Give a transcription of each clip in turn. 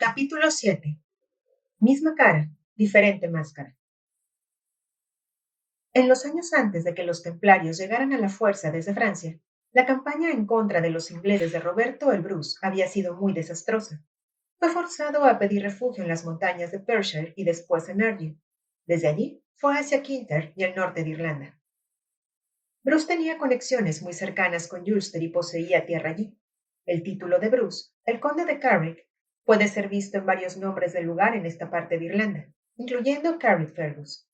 Capítulo 7. Misma cara, diferente máscara. En los años antes de que los templarios llegaran a la fuerza desde Francia, la campaña en contra de los ingleses de Roberto el Bruce había sido muy desastrosa. Fue forzado a pedir refugio en las montañas de Perthshire y después en Argyll. Desde allí fue hacia Kintyre y el norte de Irlanda. Bruce tenía conexiones muy cercanas con Ulster y poseía tierra allí. El título de Bruce, el conde de Carrick, puede ser visto en varios nombres del lugar en esta parte de Irlanda, incluyendo Carrickfergus.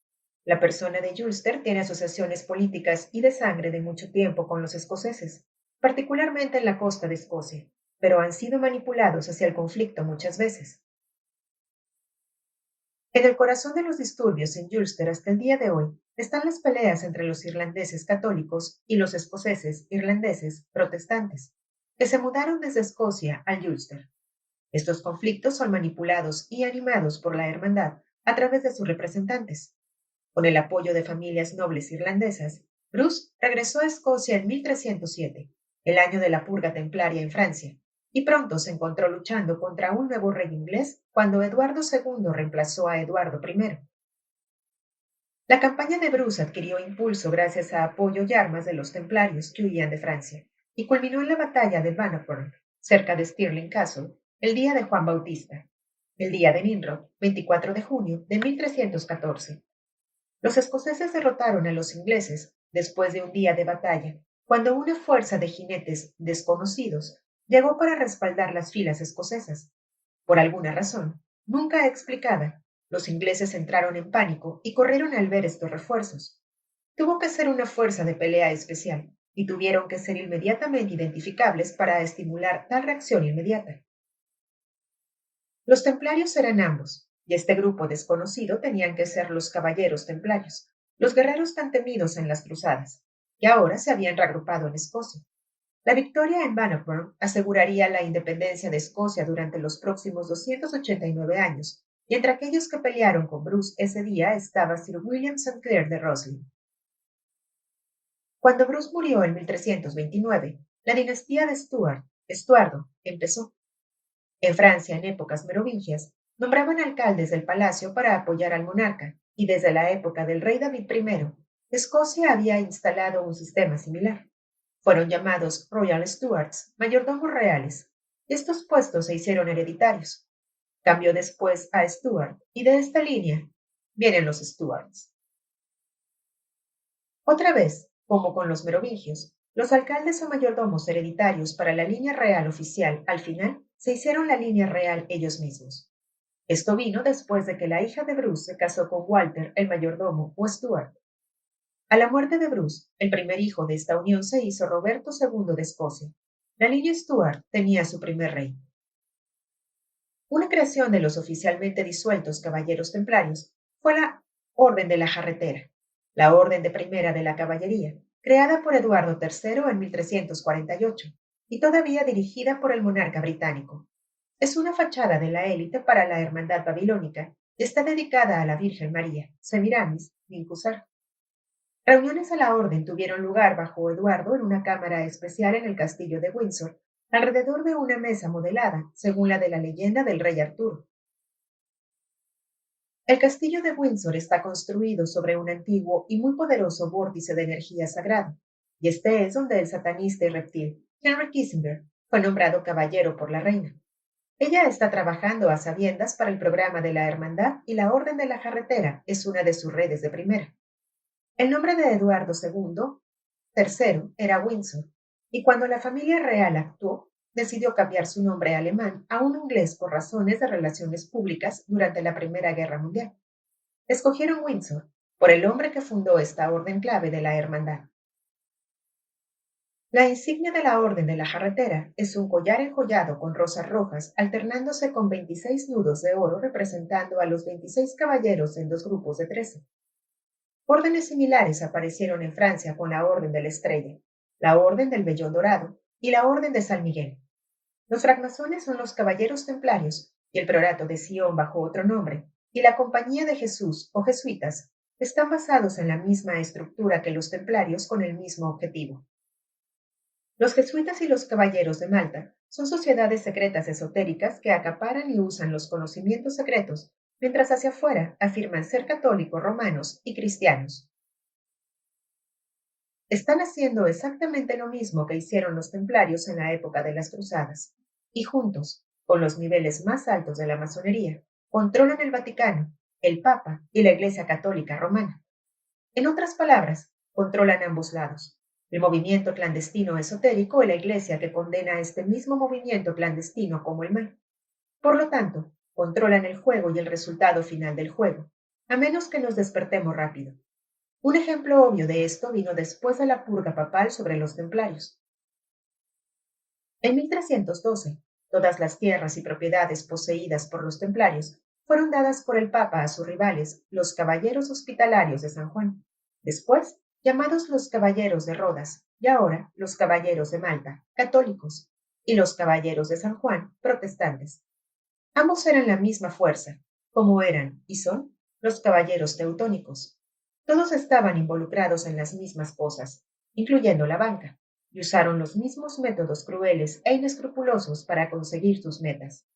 La persona de Ulster tiene asociaciones políticas y de sangre de mucho tiempo con los escoceses, particularmente en la costa de Escocia, pero han sido manipulados hacia el conflicto muchas veces. En el corazón de los disturbios en Ulster hasta el día de hoy están las peleas entre los irlandeses católicos y los escoceses irlandeses protestantes, que se mudaron desde Escocia al Ulster. Estos conflictos son manipulados y animados por la hermandad a través de sus representantes. Con el apoyo de familias nobles irlandesas, Bruce regresó a Escocia en 1307, el año de la purga templaria en Francia, y pronto se encontró luchando contra un nuevo rey inglés cuando Eduardo II reemplazó a Eduardo I. La campaña de Bruce adquirió impulso gracias a apoyo y armas de los templarios que huían de Francia, y culminó en la batalla de Bannockburn, cerca de Stirling Castle, el día de Juan Bautista, el día de Nimrod, 24 de junio de 1314. Los escoceses derrotaron a los ingleses después de un día de batalla, cuando una fuerza de jinetes desconocidos llegó para respaldar las filas escocesas. Por alguna razón, nunca explicada, los ingleses entraron en pánico y corrieron al ver estos refuerzos. Tuvo que ser una fuerza de pelea especial, y tuvieron que ser inmediatamente identificables para estimular tal reacción inmediata. Los templarios eran ambos, y este grupo desconocido tenían que ser los caballeros templarios, los guerreros tan temidos en las cruzadas, que ahora se habían reagrupado en Escocia. La victoria en Bannockburn aseguraría la independencia de Escocia durante los próximos 289 años, y entre aquellos que pelearon con Bruce ese día estaba Sir William St. Clair de Roslin. Cuando Bruce murió en 1329, la dinastía de Estuardo, empezó. En Francia, en épocas merovingias, nombraban alcaldes del palacio para apoyar al monarca, y desde la época del rey David I, Escocia había instalado un sistema similar. Fueron llamados Royal Stewards, mayordomos reales. Estos puestos se hicieron hereditarios. Cambió después a Stuart, y de esta línea vienen los Stuarts. Otra vez, como con los merovingios, los alcaldes o mayordomos hereditarios para la línea real oficial al final se hicieron la línea real ellos mismos. Esto vino después de que la hija de Bruce se casó con Walter, el mayordomo o Stuart. A la muerte de Bruce, el primer hijo de esta unión se hizo Roberto II de Escocia. La línea Stuart tenía su primer rey. Una creación de los oficialmente disueltos caballeros templarios fue la Orden de la Jarretera, la Orden de Primera de la Caballería, creada por Eduardo III en 1348 y todavía dirigida por el monarca británico. Es una fachada de la élite para la hermandad babilónica y está dedicada a la Virgen María, Semiramis, Nincusar. Reuniones a la orden tuvieron lugar bajo Eduardo en una cámara especial en el castillo de Windsor, alrededor de una mesa modelada, según la de la leyenda del rey Arturo. El castillo de Windsor está construido sobre un antiguo y muy poderoso vórtice de energía sagrado, y este es donde el satanista y reptil Henry Kissinger fue nombrado caballero por la reina. Ella está trabajando a sabiendas para el programa de la Hermandad y la Orden de la Jarretera es una de sus redes de primera. El nombre de Eduardo III era Windsor, y cuando la familia real actuó, decidió cambiar su nombre alemán a un inglés por razones de relaciones públicas durante la Primera Guerra Mundial. Escogieron Windsor por el hombre que fundó esta orden clave de la hermandad. La insignia de la Orden de la Jarretera es un collar enjollado con rosas rojas alternándose con 26 nudos de oro representando a los 26 caballeros en dos grupos de 13. Órdenes similares aparecieron en Francia con la Orden de la Estrella, la Orden del Vellón Dorado y la Orden de San Miguel. Los francmasones son los caballeros templarios y el priorato de Sion bajo otro nombre, y la Compañía de Jesús o jesuitas están basados en la misma estructura que los templarios con el mismo objetivo. Los jesuitas y los caballeros de Malta son sociedades secretas esotéricas que acaparan y usan los conocimientos secretos, mientras hacia afuera afirman ser católicos romanos y cristianos. Están haciendo exactamente lo mismo que hicieron los templarios en la época de las cruzadas, y juntos, con los niveles más altos de la masonería, controlan el Vaticano, el Papa y la Iglesia Católica Romana. En otras palabras, controlan ambos lados, el movimiento clandestino esotérico y la Iglesia que condena a este mismo movimiento clandestino como el mal. Por lo tanto, controlan el juego y el resultado final del juego, a menos que nos despertemos rápido. Un ejemplo obvio de esto vino después de la purga papal sobre los templarios. En 1312, todas las tierras y propiedades poseídas por los templarios fueron dadas por el Papa a sus rivales, los Caballeros Hospitalarios de San Juan, después llamados los Caballeros de Rodas y ahora los Caballeros de Malta, católicos, y los Caballeros de San Juan, protestantes. Ambos eran la misma fuerza, como eran y son los Caballeros Teutónicos. Todos estaban involucrados en las mismas cosas, incluyendo la banca, y usaron los mismos métodos crueles e inescrupulosos para conseguir sus metas.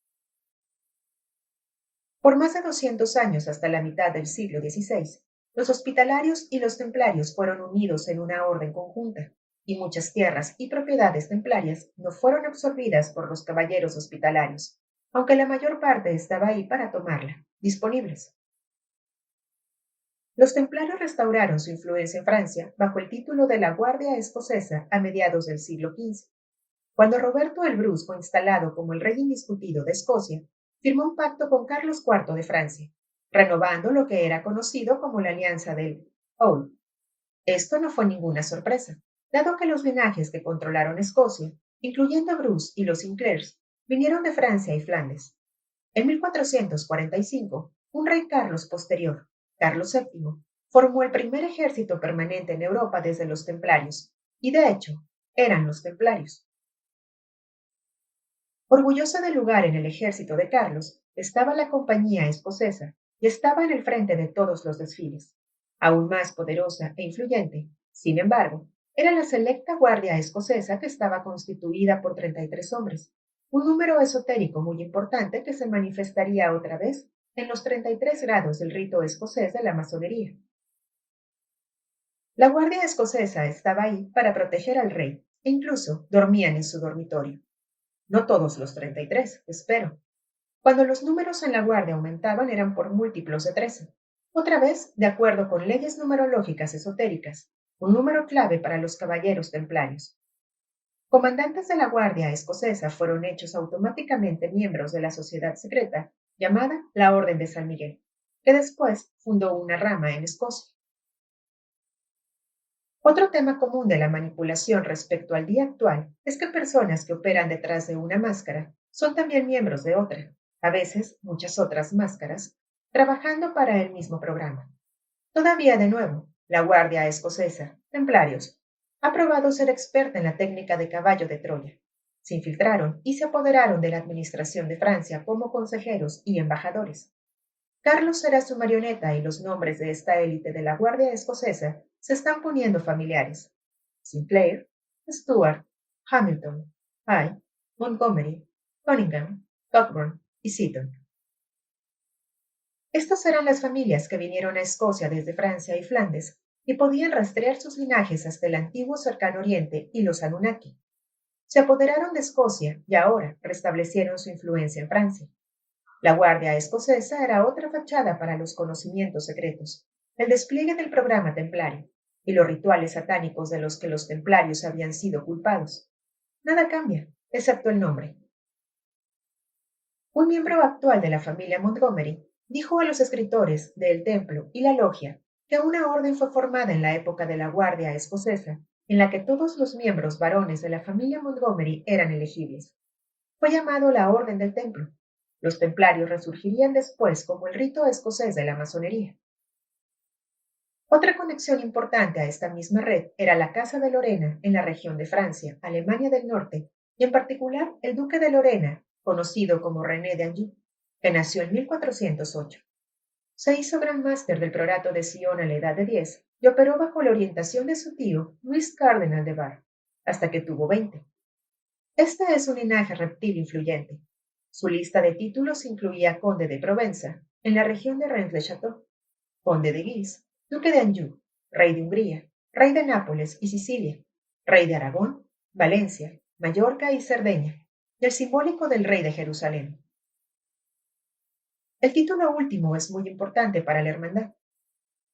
Por más de 200 años hasta la mitad del siglo XVI, los hospitalarios y los templarios fueron unidos en una orden conjunta, y muchas tierras y propiedades templarias no fueron absorbidas por los caballeros hospitalarios, aunque la mayor parte estaba ahí para tomarla, disponibles. Los templarios restauraron su influencia en Francia bajo el título de la Guardia Escocesa a mediados del siglo XV. Cuando Roberto el Bruce fue instalado como el rey indiscutido de Escocia, firmó un pacto con Carlos IV de Francia, renovando lo que era conocido como la Alianza del Old. Esto no fue ninguna sorpresa, dado que los linajes que controlaron Escocia, incluyendo a Bruce y los Sinclairs, vinieron de Francia y Flandes. En 1445, un rey Carlos posterior, Carlos VII, formó el primer ejército permanente en Europa desde los templarios, y de hecho, eran los templarios. Orgullosa del lugar en el ejército de Carlos, estaba la compañía escocesa y estaba en el frente de todos los desfiles. Aún más poderosa e influyente, sin embargo, era la selecta guardia escocesa que estaba constituida por 33 hombres, un número esotérico muy importante que se manifestaría otra vez en los 33 grados del rito escocés de la masonería. La guardia escocesa estaba ahí para proteger al rey e incluso dormían en su dormitorio. No todos los 33, espero. Cuando los números en la guardia aumentaban eran por múltiplos de 13. Otra vez, de acuerdo con leyes numerológicas esotéricas, un número clave para los caballeros templarios. Comandantes de la guardia escocesa fueron hechos automáticamente miembros de la sociedad secreta llamada la Orden de San Miguel, que después fundó una rama en Escocia. Otro tema común de la manipulación respecto al día actual es que personas que operan detrás de una máscara son también miembros de otra, a veces muchas otras máscaras, trabajando para el mismo programa. Todavía de nuevo, la Guardia Escocesa, Templarios, ha probado ser experta en la técnica de caballo de Troya. Se infiltraron y se apoderaron de la administración de Francia como consejeros y embajadores. Carlos será su marioneta y los nombres de esta élite de la Guardia Escocesa se están poniendo familiares. Sinclair, Stuart, Hamilton, Hyde, Montgomery, Cunningham, Cockburn y Seaton. Estas eran las familias que vinieron a Escocia desde Francia y Flandes y podían rastrear sus linajes hasta el antiguo cercano oriente y los Anunnaki. Se apoderaron de Escocia y ahora restablecieron su influencia en Francia. La Guardia Escocesa era otra fachada para los conocimientos secretos, el despliegue del programa templario y los rituales satánicos de los que los templarios habían sido culpados. Nada cambia, excepto el nombre. Un miembro actual de la familia Montgomery dijo a los escritores de El Templo y la Logia que una orden fue formada en la época de la Guardia Escocesa, en la que todos los miembros varones de la familia Montgomery eran elegibles. Fue llamado la Orden del Templo. Los templarios resurgirían después como el rito escocés de la masonería. Otra conexión importante a esta misma red era la Casa de Lorena en la región de Francia, Alemania del Norte, y en particular el duque de Lorena, conocido como René de Anjou, que nació en 1408. Se hizo gran máster del priorato de Sion a la edad de 10 y operó bajo la orientación de su tío, Luis Cardenal de Bar. hasta que tuvo 20. Este es un linaje reptil influyente. Su lista de títulos incluía conde de Provenza, en la región de Rennes-le-Château, conde de Guise, duque de Anjou, rey de Hungría, rey de Nápoles y Sicilia, rey de Aragón, Valencia, Mallorca y Cerdeña, y el simbólico del rey de Jerusalén. El título último es muy importante para la hermandad.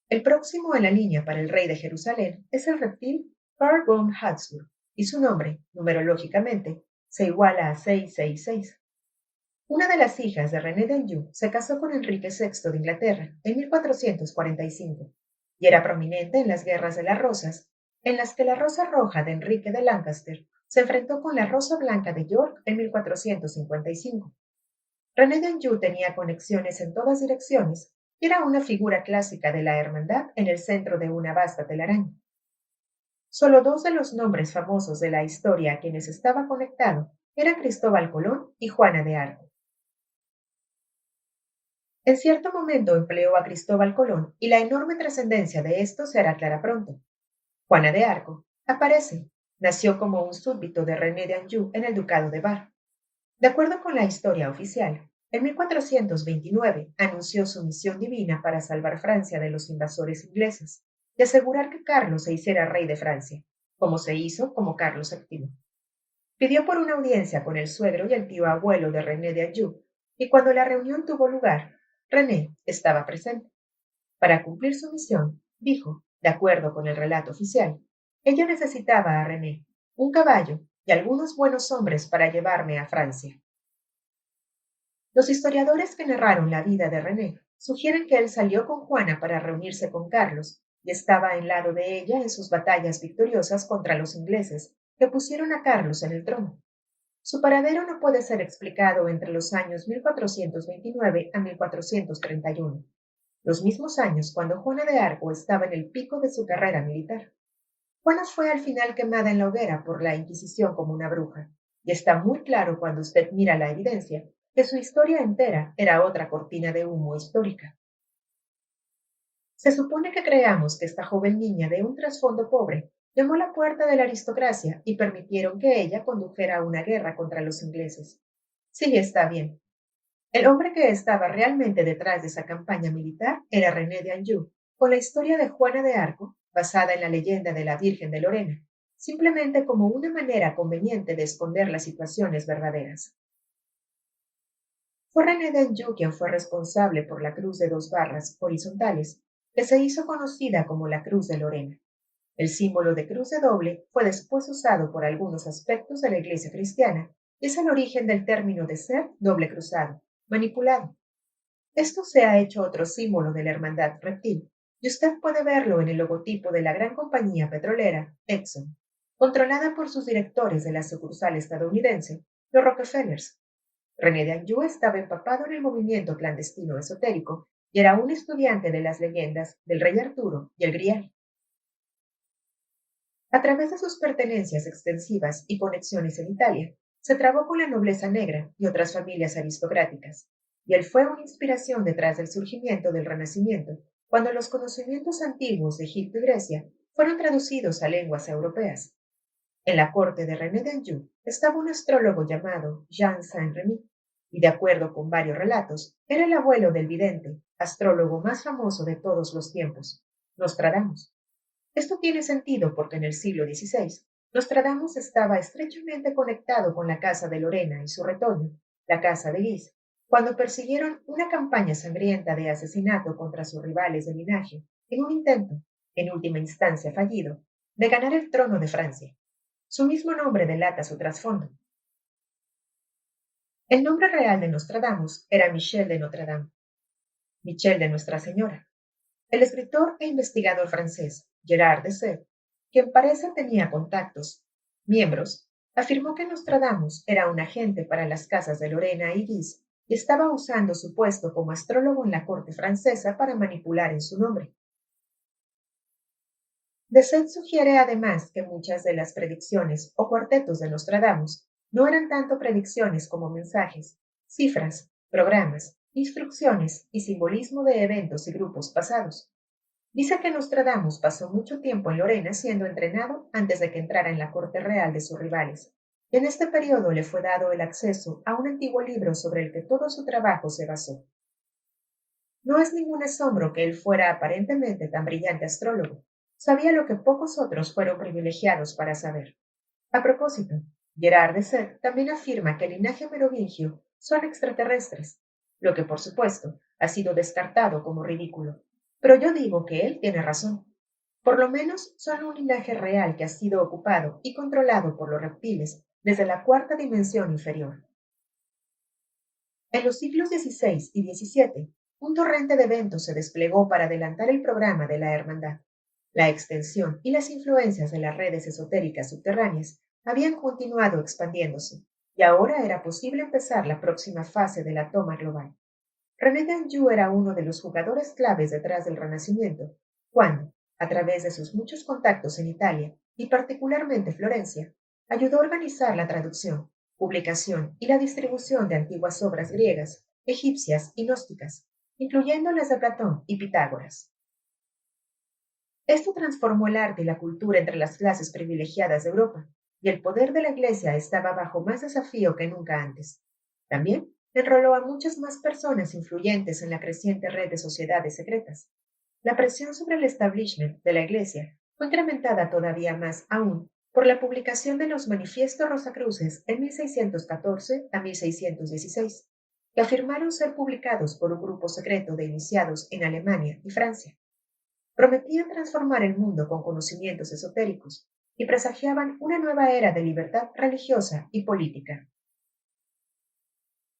El próximo en la línea para el rey de Jerusalén es el reptil Par-Gon-Habsburg, y su nombre, numerológicamente, se iguala a 666. Una de las hijas de René d'Anjou se casó con Enrique VI de Inglaterra en 1445 y era prominente en las guerras de las rosas, en las que la rosa roja de Enrique de Lancaster se enfrentó con la rosa blanca de York en 1455. René d'Anjou tenía conexiones en todas direcciones y era una figura clásica de la hermandad en el centro de una vasta telaraña. Solo dos de los nombres famosos de la historia a quienes estaba conectado eran Cristóbal Colón y Juana de Arco. En cierto momento empleó a Cristóbal Colón y la enorme trascendencia de esto se hará clara pronto. Juana de Arco aparece. Nació como un súbdito de René de Anjou en el ducado de Bar. De acuerdo con la historia oficial, en 1429 anunció su misión divina para salvar Francia de los invasores ingleses y asegurar que Carlos se hiciera rey de Francia, como se hizo como Carlos VII. Pidió por una audiencia con el suegro y el tío abuelo de René de Anjou, y cuando la reunión tuvo lugar, René estaba presente. Para cumplir su misión, dijo, de acuerdo con el relato oficial, ella necesitaba a René, un caballo y algunos buenos hombres para llevarme a Francia. Los historiadores que narraron la vida de René sugieren que él salió con Juana para reunirse con Carlos y estaba en lado de ella en sus batallas victoriosas contra los ingleses que pusieron a Carlos en el trono. Su paradero no puede ser explicado entre los años 1429 a 1431, los mismos años cuando Juana de Arco estaba en el pico de su carrera militar. Juana fue al final quemada en la hoguera por la Inquisición como una bruja, y está muy claro cuando usted mira la evidencia que su historia entera era otra cortina de humo histórica. Se supone que creamos que esta joven niña de un trasfondo pobre llamó a la puerta de la aristocracia y permitieron que ella condujera una guerra contra los ingleses. Sí, está bien. El hombre que estaba realmente detrás de esa campaña militar era René de Anjou, con la historia de Juana de Arco, basada en la leyenda de la Virgen de Lorena, simplemente como una manera conveniente de esconder las situaciones verdaderas. Fue René de Anjou quien fue responsable por la cruz de 2 barras horizontales, que se hizo conocida como la Cruz de Lorena. El símbolo de cruz de doble fue después usado por algunos aspectos de la Iglesia cristiana y es el origen del término de ser doble cruzado, manipulado. Esto se ha hecho otro símbolo de la hermandad reptil, y usted puede verlo en el logotipo de la gran compañía petrolera Exxon, controlada por sus directores de la sucursal estadounidense, los Rockefellers. René de Anjou estaba empapado en el movimiento clandestino esotérico y era un estudiante de las leyendas del rey Arturo y el Grial. A través de sus pertenencias extensivas y conexiones en Italia, se trabó con la nobleza negra y otras familias aristocráticas, y él fue una inspiración detrás del surgimiento del Renacimiento, cuando los conocimientos antiguos de Egipto y Grecia fueron traducidos a lenguas europeas. En la corte de René de Anjou estaba un astrólogo llamado Jean Saint-Remy, y de acuerdo con varios relatos, era el abuelo del vidente, astrólogo más famoso de todos los tiempos, Nostradamus. Esto tiene sentido porque en el siglo XVI, Nostradamus estaba estrechamente conectado con la casa de Lorena y su retoño, la casa de Guise, cuando persiguieron una campaña sangrienta de asesinato contra sus rivales de linaje, en un intento, en última instancia fallido, de ganar el trono de Francia. Su mismo nombre delata su trasfondo. El nombre real de Nostradamus era Michel de Notre Dame, Michel de Nuestra Señora. El escritor e investigador francés Gerard de Sèvres, quien parece tenía contactos, miembros, afirmó que Nostradamus era un agente para las casas de Lorena y Guise y estaba usando su puesto como astrólogo en la corte francesa para manipular en su nombre. De Sèvres sugiere además que muchas de las predicciones o cuartetos de Nostradamus no eran tanto predicciones como mensajes, cifras, programas, instrucciones y simbolismo de eventos y grupos pasados. Dice que Nostradamus pasó mucho tiempo en Lorena siendo entrenado antes de que entrara en la corte real de sus rivales, y en este periodo le fue dado el acceso a un antiguo libro sobre el que todo su trabajo se basó. No es ningún asombro que él fuera aparentemente tan brillante astrólogo. Sabía lo que pocos otros fueron privilegiados para saber. A propósito, Gerard de Seth también afirma que el linaje merovingio son extraterrestres, lo que por supuesto ha sido descartado como ridículo. Pero yo digo que él tiene razón. Por lo menos son un linaje real que ha sido ocupado y controlado por los reptiles desde la cuarta dimensión inferior. En los siglos XVI y XVII, un torrente de eventos se desplegó para adelantar el programa de la Hermandad. La extensión y las influencias de las redes esotéricas subterráneas habían continuado expandiéndose, y ahora era posible empezar la próxima fase de la toma global. René Danjou era uno de los jugadores claves detrás del Renacimiento, cuando, a través de sus muchos contactos en Italia, y particularmente Florencia, ayudó a organizar la traducción, publicación y la distribución de antiguas obras griegas, egipcias y gnósticas, incluyendo las de Platón y Pitágoras. Esto transformó el arte y la cultura entre las clases privilegiadas de Europa, y el poder de la Iglesia estaba bajo más desafío que nunca antes. También enroló a muchas más personas influyentes en la creciente red de sociedades secretas. La presión sobre el establishment de la Iglesia fue incrementada todavía más aún por la publicación de los Manifiestos Rosacruces en 1614 a 1616, que afirmaron ser publicados por un grupo secreto de iniciados en Alemania y Francia. Prometían transformar el mundo con conocimientos esotéricos y presagiaban una nueva era de libertad religiosa y política.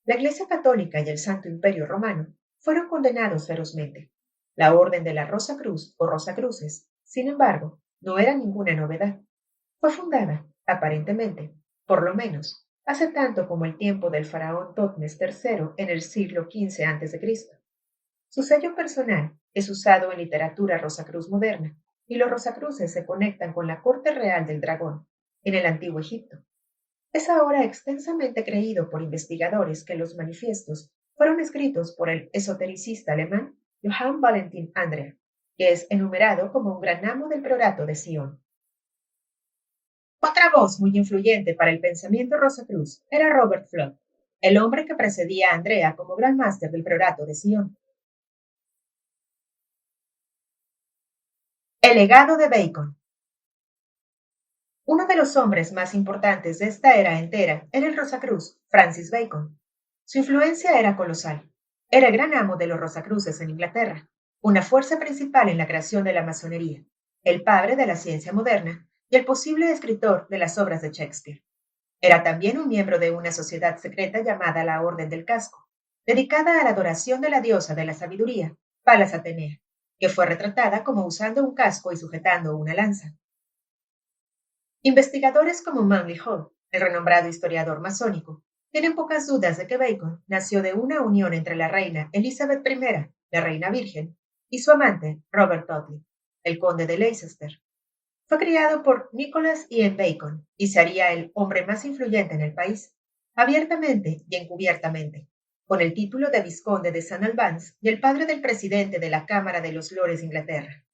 La Iglesia Católica y el Santo Imperio Romano fueron condenados ferozmente. La Orden de la Rosa Cruz o Rosacruces, sin embargo, no era ninguna novedad. Fue fundada, aparentemente, por lo menos, hace tanto como el tiempo del faraón Totmes III en el siglo XV a.C. Su sello personal es usado en literatura rosacruz moderna, y los rosacruces se conectan con la corte real del dragón, en el antiguo Egipto. Es ahora extensamente creído por investigadores que los manifiestos fueron escritos por el esotericista alemán Johann Valentin Andrea, que es enumerado como un gran amo del priorato de Sion. Otra voz muy influyente para el pensamiento rosacruz era Robert Flood, el hombre que precedía a Andrea como gran máster del priorato de Sion. El legado de Bacon. Uno de los hombres más importantes de esta era entera era el Rosacruz, Francis Bacon. Su influencia era colosal. Era el gran amo de los Rosacruces en Inglaterra, una fuerza principal en la creación de la masonería, el padre de la ciencia moderna y el posible escritor de las obras de Shakespeare. Era también un miembro de una sociedad secreta llamada la Orden del Casco, dedicada a la adoración de la diosa de la sabiduría, Palas Atenea, que fue retratada como usando un casco y sujetando una lanza. Investigadores como Manly Hall, el renombrado historiador masónico, tienen pocas dudas de que Bacon nació de una unión entre la reina Elizabeth I, la reina virgen, y su amante Robert Dudley, el conde de Leicester. Fue criado por Nicholas Ian Bacon y se haría el hombre más influyente en el país, abiertamente y encubiertamente, con el título de vizconde de St. Albans y el padre del presidente de la Cámara de los Lores de Inglaterra.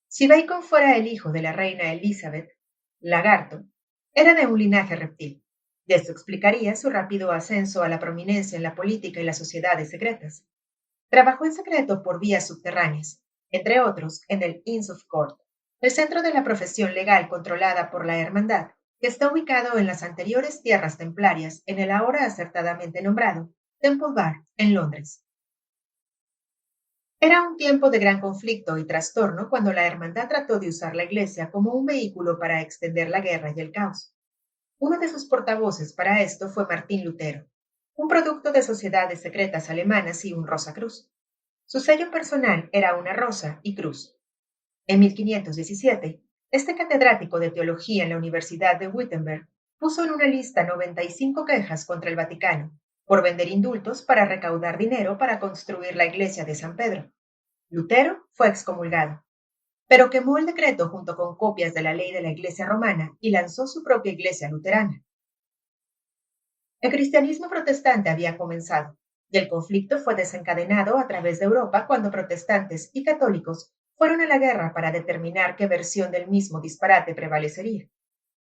Si Bacon fuera el hijo de la reina Elizabeth, Lagarto, era de un linaje reptil, y esto explicaría su rápido ascenso a la prominencia en la política y las sociedades secretas. Trabajó en secreto por vías subterráneas, entre otros en el Inns of Court, el centro de la profesión legal controlada por la Hermandad, que está ubicado en las anteriores tierras templarias en el ahora acertadamente nombrado Temple Bar, en Londres. Era un tiempo de gran conflicto y trastorno cuando la Hermandad trató de usar la Iglesia como un vehículo para extender la guerra y el caos. Uno de sus portavoces para esto fue Martín Lutero, un producto de sociedades secretas alemanas y un Rosacruz. Su sello personal era una rosa y cruz. En 1517, este catedrático de teología en la Universidad de Wittenberg puso en una lista 95 quejas contra el Vaticano por vender indultos para recaudar dinero para construir la iglesia de San Pedro. Lutero fue excomulgado, pero quemó el decreto junto con copias de la ley de la Iglesia romana y lanzó su propia iglesia luterana. El cristianismo protestante había comenzado, y el conflicto fue desencadenado a través de Europa cuando protestantes y católicos fueron a la guerra para determinar qué versión del mismo disparate prevalecería.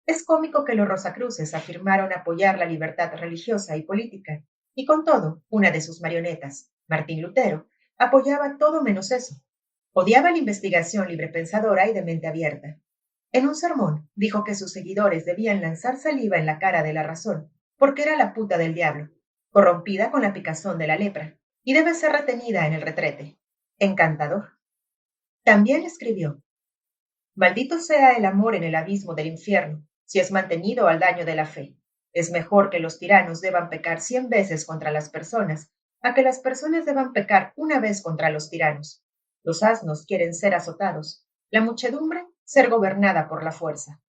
Es cómico que los Rosacruces afirmaron apoyar la libertad religiosa y política, y con todo, una de sus marionetas, Martín Lutero, apoyaba todo menos eso. Odiaba la investigación librepensadora y de mente abierta. En un sermón dijo que sus seguidores debían lanzar saliva en la cara de la razón, porque era la puta del diablo, corrompida con la picazón de la lepra, y debe ser retenida en el retrete. Encantador. También escribió: Maldito sea el amor en el abismo del infierno, si es mantenido al daño de la fe. Es mejor que los tiranos deban pecar 100 veces contra las personas, a que las personas deban pecar una vez contra los tiranos. Los asnos quieren ser azotados, la muchedumbre ser gobernada por la fuerza.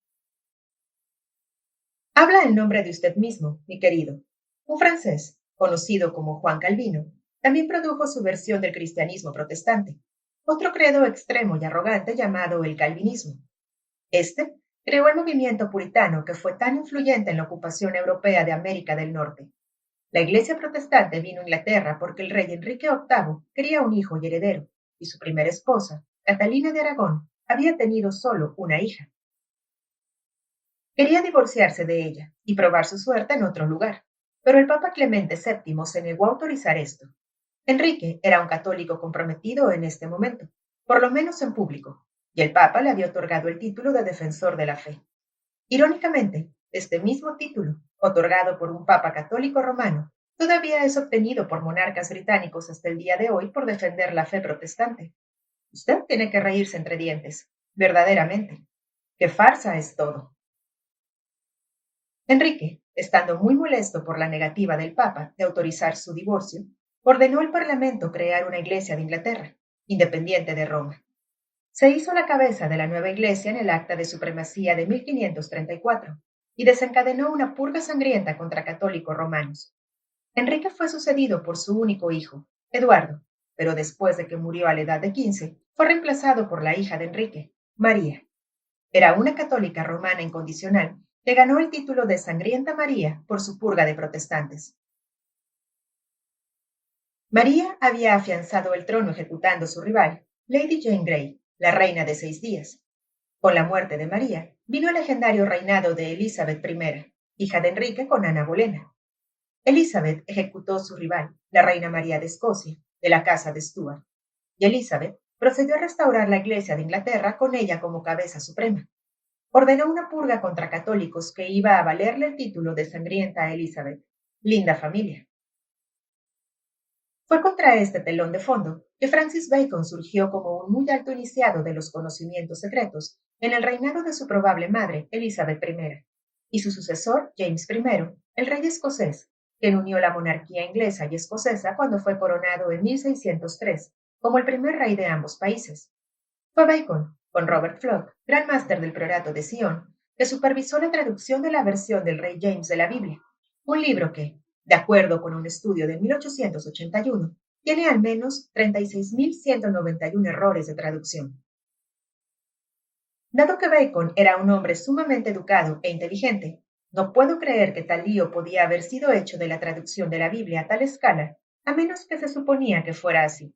Habla en nombre de usted mismo, mi querido. Un francés, conocido como Juan Calvino, también produjo su versión del cristianismo protestante, otro credo extremo y arrogante llamado el calvinismo. Este creó el movimiento puritano que fue tan influyente en la ocupación europea de América del Norte. La Iglesia protestante vino a Inglaterra porque el rey Enrique VIII quería un hijo y heredero, y su primera esposa, Catalina de Aragón, había tenido solo una hija. Quería divorciarse de ella y probar su suerte en otro lugar, pero el Papa Clemente VII se negó a autorizar esto. Enrique era un católico comprometido en este momento, por lo menos en público, y el Papa le había otorgado el título de defensor de la fe. Irónicamente, este mismo título, otorgado por un Papa católico romano, todavía es obtenido por monarcas británicos hasta el día de hoy por defender la fe protestante. Usted tiene que reírse entre dientes, verdaderamente. ¡Qué farsa es todo! Enrique, estando muy molesto por la negativa del Papa de autorizar su divorcio, ordenó al Parlamento crear una iglesia de Inglaterra, independiente de Roma. Se hizo la cabeza de la nueva iglesia en el Acta de Supremacía de 1534 y desencadenó una purga sangrienta contra católicos romanos. Enrique fue sucedido por su único hijo, Eduardo, pero después de que murió a la edad de 15, fue reemplazado por la hija de Enrique, María. Era una católica romana incondicional que ganó el título de Sangrienta María por su purga de protestantes. María había afianzado el trono ejecutando a su rival, Lady Jane Grey, la reina de 6 días. Con la muerte de María, vino el legendario reinado de Elizabeth I, hija de Enrique con Ana Bolena. Elizabeth ejecutó a su rival, la reina María de Escocia, de la casa de Stuart, y Elizabeth procedió a restaurar la Iglesia de Inglaterra con ella como cabeza suprema. Ordenó una purga contra católicos que iba a valerle el título de Sangrienta a Elizabeth. Linda familia. Fue contra este telón de fondo que Francis Bacon surgió como un muy alto iniciado de los conocimientos secretos en el reinado de su probable madre, Elizabeth I, y su sucesor, James I, el rey escocés, quien unió la monarquía inglesa y escocesa cuando fue coronado en 1603 como el primer rey de ambos países. Fue Bacon, con Robert Flood, gran máster del Priorato de Sion, que supervisó la traducción de la versión del rey James de la Biblia, un libro que, de acuerdo con un estudio de 1881, tiene al menos 36.191 errores de traducción. Dado que Bacon era un hombre sumamente educado e inteligente, no puedo creer que tal lío podía haber sido hecho de la traducción de la Biblia a tal escala, a menos que se suponía que fuera así.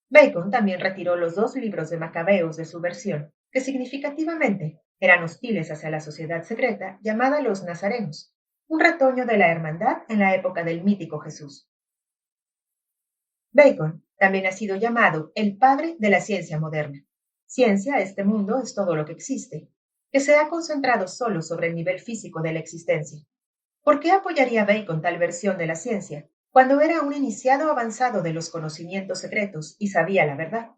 Bacon también retiró los 2 libros de Macabeos de su versión, que significativamente eran hostiles hacia la sociedad secreta llamada los Nazarenos, un retoño de la hermandad en la época del mítico Jesús. Bacon también ha sido llamado el padre de la ciencia moderna. Ciencia, este mundo, es todo lo que existe, que se ha concentrado solo sobre el nivel físico de la existencia. ¿Por qué apoyaría Bacon tal versión de la ciencia, cuando era un iniciado avanzado de los conocimientos secretos y sabía la verdad?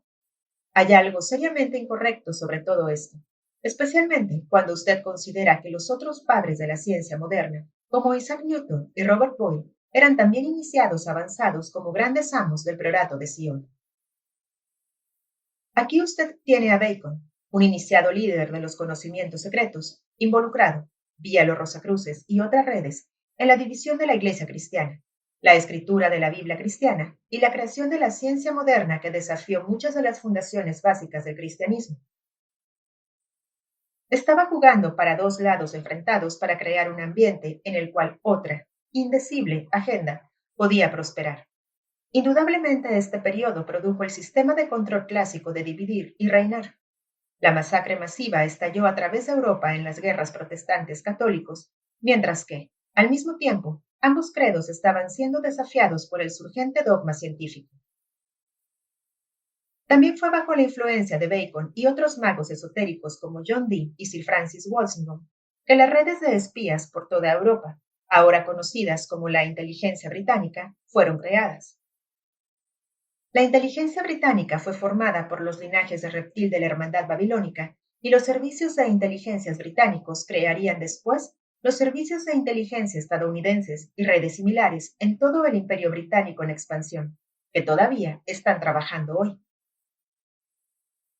Hay algo seriamente incorrecto sobre todo esto, especialmente cuando usted considera que los otros padres de la ciencia moderna, como Isaac Newton y Robert Boyle, eran también iniciados avanzados como grandes amos del priorato de Sion. Aquí usted tiene a Bacon, un iniciado líder de los conocimientos secretos, involucrado, vía los Rosacruces y otras redes, en la división de la Iglesia cristiana, la escritura de la Biblia cristiana y la creación de la ciencia moderna que desafió muchas de las fundaciones básicas del cristianismo. Estaba jugando para 2 lados enfrentados para crear un ambiente en el cual otra, indecible, agenda podía prosperar. Indudablemente este periodo produjo el sistema de control clásico de dividir y reinar. La masacre masiva estalló a través de Europa en las guerras protestantes católicos, mientras que, al mismo tiempo, ambos credos estaban siendo desafiados por el surgente dogma científico. También fue bajo la influencia de Bacon y otros magos esotéricos como John Dee y Sir Francis Walsingham que las redes de espías por toda Europa, ahora conocidas como la inteligencia británica, fueron creadas. La inteligencia británica fue formada por los linajes de reptil de la Hermandad Babilónica y los servicios de inteligencias británicos crearían después los servicios de inteligencia estadounidenses y redes similares en todo el Imperio Británico en expansión, que todavía están trabajando hoy.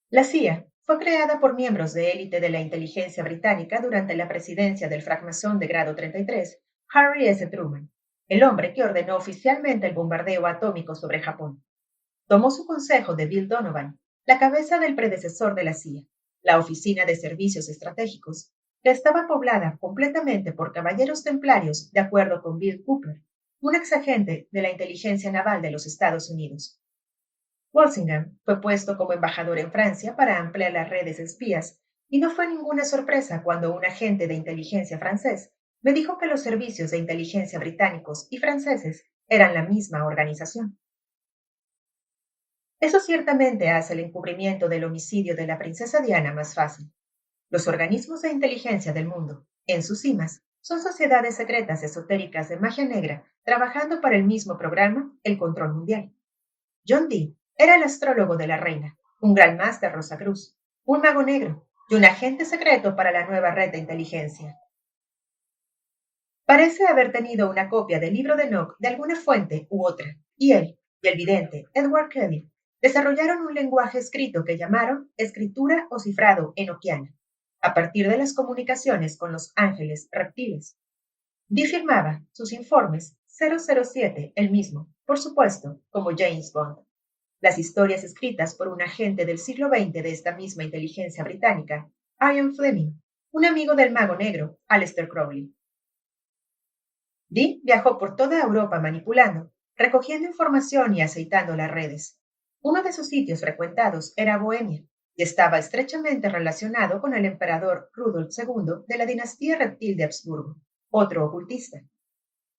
La CIA fue creada por miembros de élite de la inteligencia británica durante la presidencia del francmasón de grado 33, Harry S. Truman, el hombre que ordenó oficialmente el bombardeo atómico sobre Japón. Tomó su consejo de Bill Donovan, la cabeza del predecesor de la CIA, la Oficina de Servicios Estratégicos, que estaba poblada completamente por caballeros templarios de acuerdo con Bill Cooper, un exagente de la inteligencia naval de los Estados Unidos. Walsingham fue puesto como embajador en Francia para ampliar las redes espías, y no fue ninguna sorpresa cuando un agente de inteligencia francés me dijo que los servicios de inteligencia británicos y franceses eran la misma organización. Eso ciertamente hace el encubrimiento del homicidio de la princesa Diana más fácil. Los organismos de inteligencia del mundo, en sus cimas, son sociedades secretas esotéricas de magia negra trabajando para el mismo programa, el control mundial. John Dee era el astrólogo de la reina, un gran máster Rosacruz, un mago negro y un agente secreto para la nueva red de inteligencia. Parece haber tenido una copia del libro de Enoch de alguna fuente u otra, y él y el vidente Edward Kelly desarrollaron un lenguaje escrito que llamaron escritura o cifrado enoquiana, a partir de las comunicaciones con los ángeles reptiles. Dee firmaba sus informes 007 el mismo, por supuesto, como James Bond. Las historias escritas por un agente del siglo XX de esta misma inteligencia británica, Ian Fleming, un amigo del mago negro, Aleister Crowley. Dee viajó por toda Europa manipulando, recogiendo información y aceitando las redes. Uno de sus sitios frecuentados era Bohemia, y estaba estrechamente relacionado con el emperador Rudolf II de la dinastía reptil de Habsburgo, otro ocultista.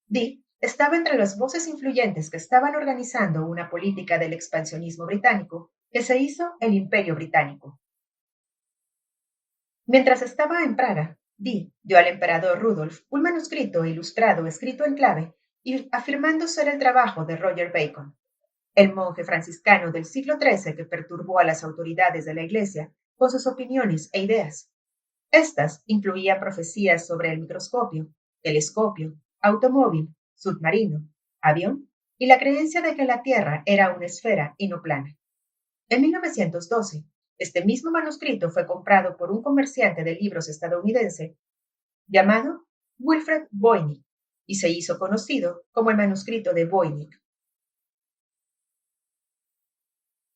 Dee estaba entre las voces influyentes que estaban organizando una política del expansionismo británico que se hizo el Imperio Británico. Mientras estaba en Praga, Dee dio al emperador Rudolf un manuscrito ilustrado escrito en clave y afirmando ser el trabajo de Roger Bacon, el monje franciscano del siglo XIII que perturbó a las autoridades de la Iglesia con sus opiniones e ideas. Estas incluían profecías sobre el microscopio, telescopio, automóvil, submarino, avión y la creencia de que la Tierra era una esfera y no plana. En 1912, este mismo manuscrito fue comprado por un comerciante de libros estadounidense llamado Wilfred Voynich y se hizo conocido como el manuscrito de Voynich.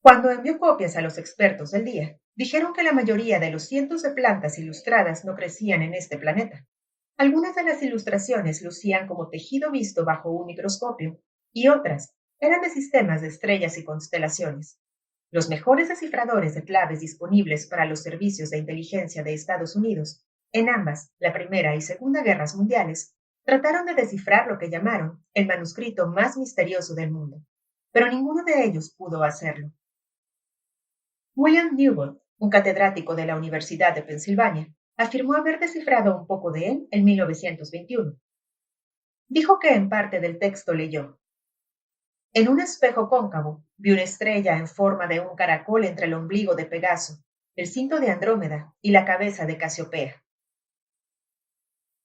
Cuando envió copias a los expertos del día, dijeron que la mayoría de los cientos de plantas ilustradas no crecían en este planeta. Algunas de las ilustraciones lucían como tejido visto bajo un microscopio y otras eran de sistemas de estrellas y constelaciones. Los mejores descifradores de claves disponibles para los servicios de inteligencia de Estados Unidos, en ambas, la Primera y Segunda Guerras Mundiales, trataron de descifrar lo que llamaron el manuscrito más misterioso del mundo, pero ninguno de ellos pudo hacerlo. William Newbold, un catedrático de la Universidad de Pensilvania, afirmó haber descifrado un poco de él en 1921. Dijo que en parte del texto leyó: en un espejo cóncavo vi una estrella en forma de un caracol entre el ombligo de Pegaso, el cinto de Andrómeda y la cabeza de Casiopea.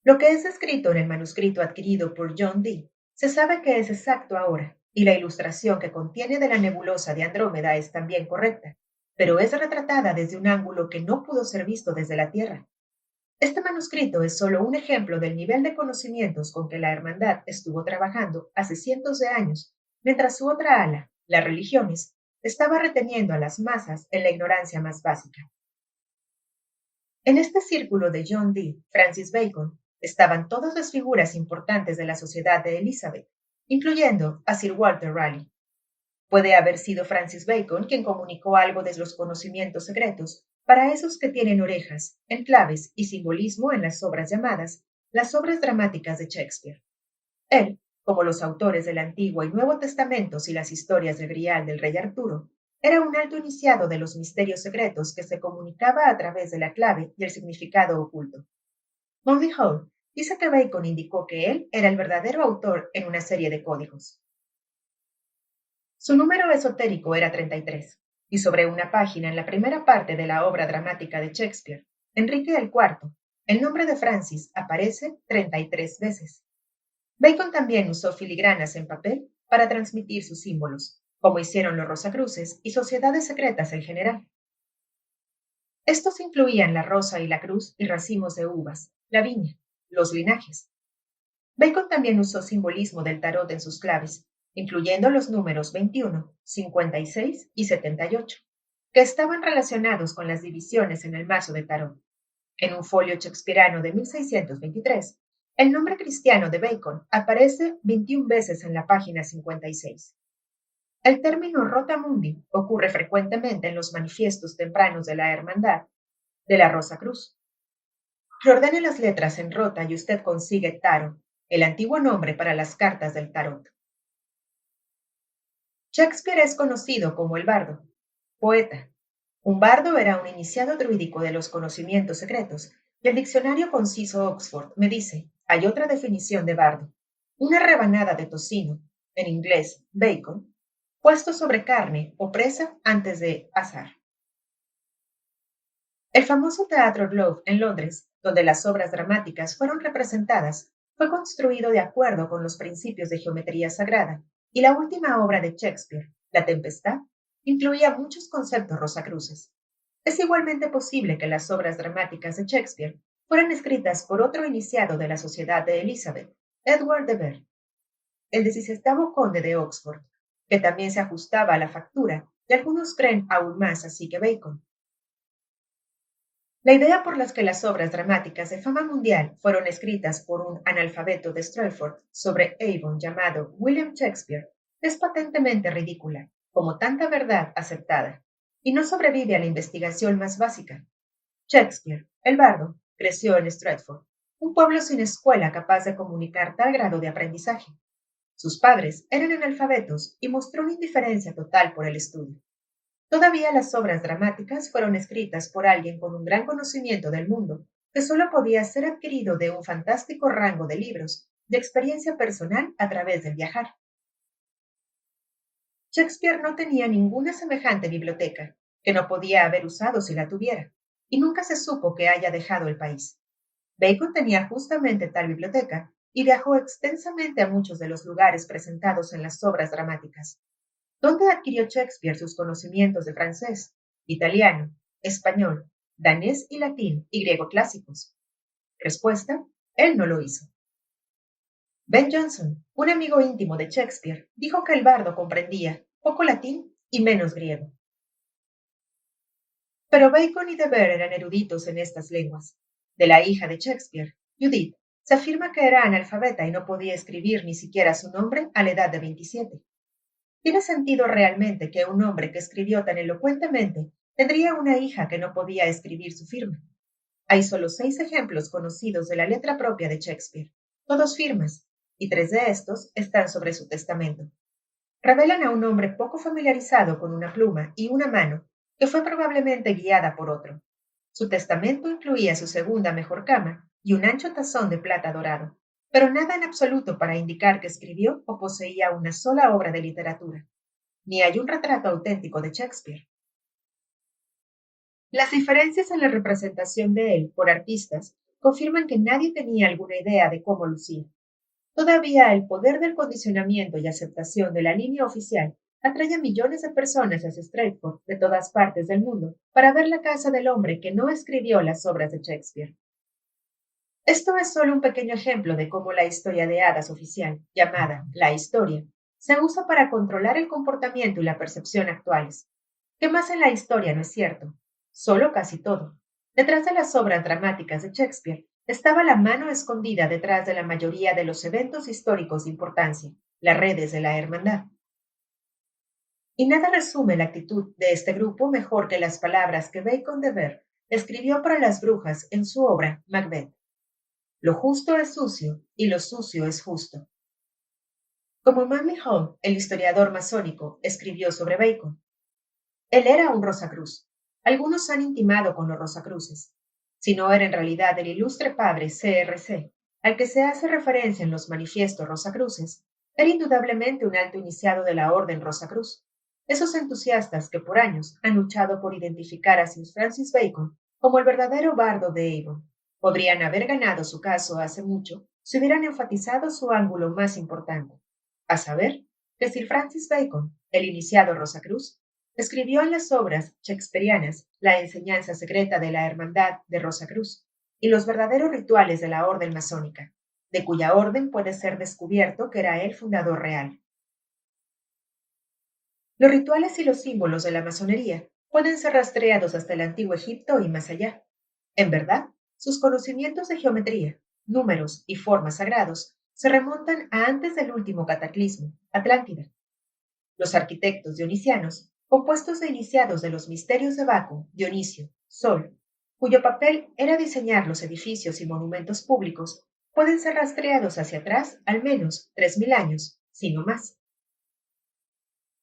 Lo que es escrito en el manuscrito adquirido por John Dee se sabe que es exacto ahora, y la ilustración que contiene de la nebulosa de Andrómeda es también correcta, pero es retratada desde un ángulo que no pudo ser visto desde la Tierra. Este manuscrito es solo un ejemplo del nivel de conocimientos con que la Hermandad estuvo trabajando hace cientos de años, mientras su otra ala, las religiones, estaba reteniendo a las masas en la ignorancia más básica. En este círculo de John Dee, Francis Bacon, estaban todas las figuras importantes de la sociedad de Elizabeth, incluyendo a Sir Walter Raleigh. Puede haber sido Francis Bacon quien comunicó algo de los conocimientos secretos para esos que tienen orejas, enclaves y simbolismo en las obras llamadas las obras dramáticas de Shakespeare. Él, como los autores del Antiguo y Nuevo Testamentos y las historias del Grial del rey Arturo, era un alto iniciado de los misterios secretos que se comunicaba a través de la clave y el significado oculto. Monty Hall dice que Bacon indicó que él era el verdadero autor en una serie de códigos. Su número esotérico era 33, y sobre una página en la primera parte de la obra dramática de Shakespeare, Enrique IV, el nombre de Francis aparece 33 veces. Bacon también usó filigranas en papel para transmitir sus símbolos, como hicieron los Rosacruces y sociedades secretas en general. Estos incluían la rosa y la cruz y racimos de uvas, la viña, los linajes. Bacon también usó simbolismo del tarot en sus claves, incluyendo los números 21, 56 y 78, que estaban relacionados con las divisiones en el mazo de tarot. En un folio shakespeariano de 1623, el nombre cristiano de Bacon aparece 21 veces en la página 56. El término rotamundi ocurre frecuentemente en los manifiestos tempranos de la Hermandad de la Rosa Cruz. Reordene las letras en rota y usted consigue tarot, el antiguo nombre para las cartas del tarot. Shakespeare es conocido como el bardo, poeta. Un bardo era un iniciado druídico de los conocimientos secretos, y el diccionario conciso Oxford me dice, hay otra definición de bardo, una rebanada de tocino, en inglés bacon, puesto sobre carne o presa antes de asar. El famoso Teatro Globe en Londres, donde las obras dramáticas fueron representadas, fue construido de acuerdo con los principios de geometría sagrada, y la última obra de Shakespeare, La Tempestad, incluía muchos conceptos rosacruces. Es igualmente posible que las obras dramáticas de Shakespeare fueran escritas por otro iniciado de la sociedad de Elizabeth, Edward de Vere, el 17º conde de Oxford, que también se ajustaba a la factura, y algunos creen aún más así que Bacon. La idea por la que las obras dramáticas de fama mundial fueron escritas por un analfabeto de Stratford sobre Avon llamado William Shakespeare es patentemente ridícula, como tanta verdad aceptada, y no sobrevive a la investigación más básica. Shakespeare, el bardo, creció en Stratford, un pueblo sin escuela capaz de comunicar tal grado de aprendizaje. Sus padres eran analfabetos y mostró una indiferencia total por el estudio. Todavía las obras dramáticas fueron escritas por alguien con un gran conocimiento del mundo, que solo podía ser adquirido de un fantástico rango de libros, de experiencia personal a través del viajar. Shakespeare no tenía ninguna semejante biblioteca, que no podía haber usado si la tuviera, y nunca se supo que haya dejado el país. Bacon tenía justamente tal biblioteca y viajó extensamente a muchos de los lugares presentados en las obras dramáticas. ¿Dónde adquirió Shakespeare sus conocimientos de francés, italiano, español, danés y latín y griego clásicos? Respuesta: él no lo hizo. Ben Jonson, un amigo íntimo de Shakespeare, dijo que el bardo comprendía poco latín y menos griego. Pero Bacon y De Vere eran eruditos en estas lenguas. De la hija de Shakespeare, Judith, se afirma que era analfabeta y no podía escribir ni siquiera su nombre a la edad de 27. ¿Tiene sentido realmente que un hombre que escribió tan elocuentemente tendría una hija que no podía escribir su firma? Hay solo 6 ejemplos conocidos de la letra propia de Shakespeare, todos firmas, y 3 de estos están sobre su testamento. Revelan a un hombre poco familiarizado con una pluma y una mano, que fue probablemente guiada por otro. Su testamento incluía su segunda mejor cama y un ancho tazón de plata dorado, pero nada en absoluto para indicar que escribió o poseía una sola obra de literatura. Ni hay un retrato auténtico de Shakespeare. Las diferencias en la representación de él por artistas confirman que nadie tenía alguna idea de cómo lucía. Todavía el poder del condicionamiento y aceptación de la línea oficial atrae a millones de personas hacia Stratford de todas partes del mundo para ver la casa del hombre que no escribió las obras de Shakespeare. Esto es solo un pequeño ejemplo de cómo la historia de hadas oficial, llamada la historia, se usa para controlar el comportamiento y la percepción actuales. ¿Qué más en la historia no es cierto? Solo casi todo. Detrás de las obras dramáticas de Shakespeare estaba la mano escondida detrás de la mayoría de los eventos históricos de importancia, las redes de la hermandad. Y nada resume la actitud de este grupo mejor que las palabras que Bacon de Ver escribió para las brujas en su obra Macbeth. Lo justo es sucio y lo sucio es justo. Como Manly Hall, el historiador masónico, escribió sobre Bacon. Él era un Rosacruz. Algunos han intimado con los Rosacruces. Si no era en realidad el ilustre padre CRC, al que se hace referencia en los manifiestos Rosacruces, era indudablemente un alto iniciado de la Orden Rosacruz. Esos entusiastas que por años han luchado por identificar a Sir Francis Bacon como el verdadero bardo de Avon, podrían haber ganado su caso hace mucho si hubieran enfatizado su ángulo más importante, a saber, que Sir Francis Bacon, el iniciado Rosacruz, escribió en las obras shakespearianas la enseñanza secreta de la Hermandad de Rosacruz y los verdaderos rituales de la orden masónica, de cuya orden puede ser descubierto que era el fundador real. Los rituales y los símbolos de la masonería pueden ser rastreados hasta el antiguo Egipto y más allá. En verdad, sus conocimientos de geometría, números y formas sagrados se remontan a antes del último cataclismo, Atlántida. Los arquitectos dionisianos, compuestos de iniciados de los misterios de Baco, Dionisio, Sol, cuyo papel era diseñar los edificios y monumentos públicos, pueden ser rastreados hacia atrás al menos 3000 años, si no más.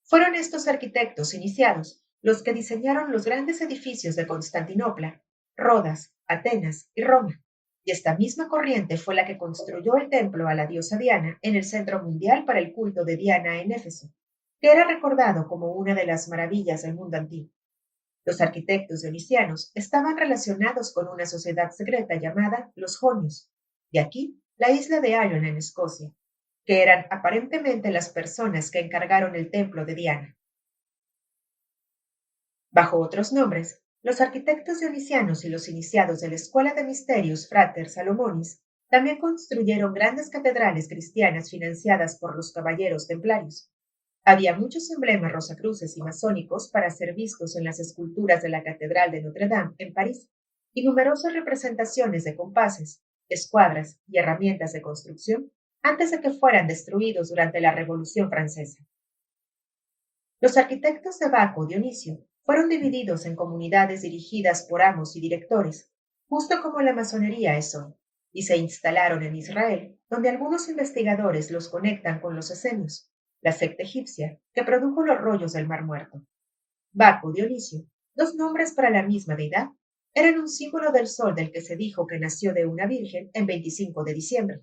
Fueron estos arquitectos iniciados los que diseñaron los grandes edificios de Constantinopla, Rodas, Atenas y Roma, y esta misma corriente fue la que construyó el templo a la diosa Diana en el centro mundial para el culto de Diana en Éfeso, que era recordado como una de las maravillas del mundo antiguo. Los arquitectos dionisianos estaban relacionados con una sociedad secreta llamada los Jonios, de aquí la isla de Ion en Escocia, que eran aparentemente las personas que encargaron el templo de Diana. Bajo otros nombres, los arquitectos dionisianos y los iniciados de la Escuela de Misterios Frater Salomonis también construyeron grandes catedrales cristianas financiadas por los caballeros templarios. Había muchos emblemas rosacruces y masónicos para ser vistos en las esculturas de la Catedral de Notre Dame en París, y numerosas representaciones de compases, escuadras y herramientas de construcción antes de que fueran destruidos durante la Revolución Francesa. Los arquitectos de Baco Dionisio fueron divididos en comunidades dirigidas por amos y directores, justo como la masonería es hoy, y se instalaron en Israel, donde algunos investigadores los conectan con los esenios, la secta egipcia que produjo los rollos del Mar Muerto. Baco Dionisio, dos nombres para la misma deidad, eran un símbolo del sol del que se dijo que nació de una virgen en 25 de diciembre.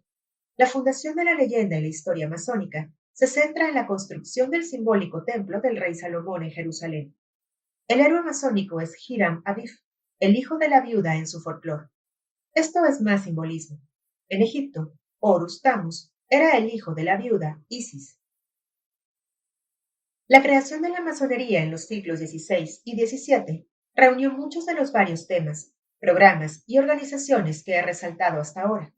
La fundación de la leyenda en la historia masónica se centra en la construcción del simbólico templo del rey Salomón en Jerusalén. El héroe masónico es Hiram Abif, el hijo de la viuda en su folclore. Esto es más simbolismo. En Egipto, Horus Tammuz era el hijo de la viuda Isis. La creación de la masonería en los siglos XVI y XVII reunió muchos de los varios temas, programas y organizaciones que he resaltado hasta ahora.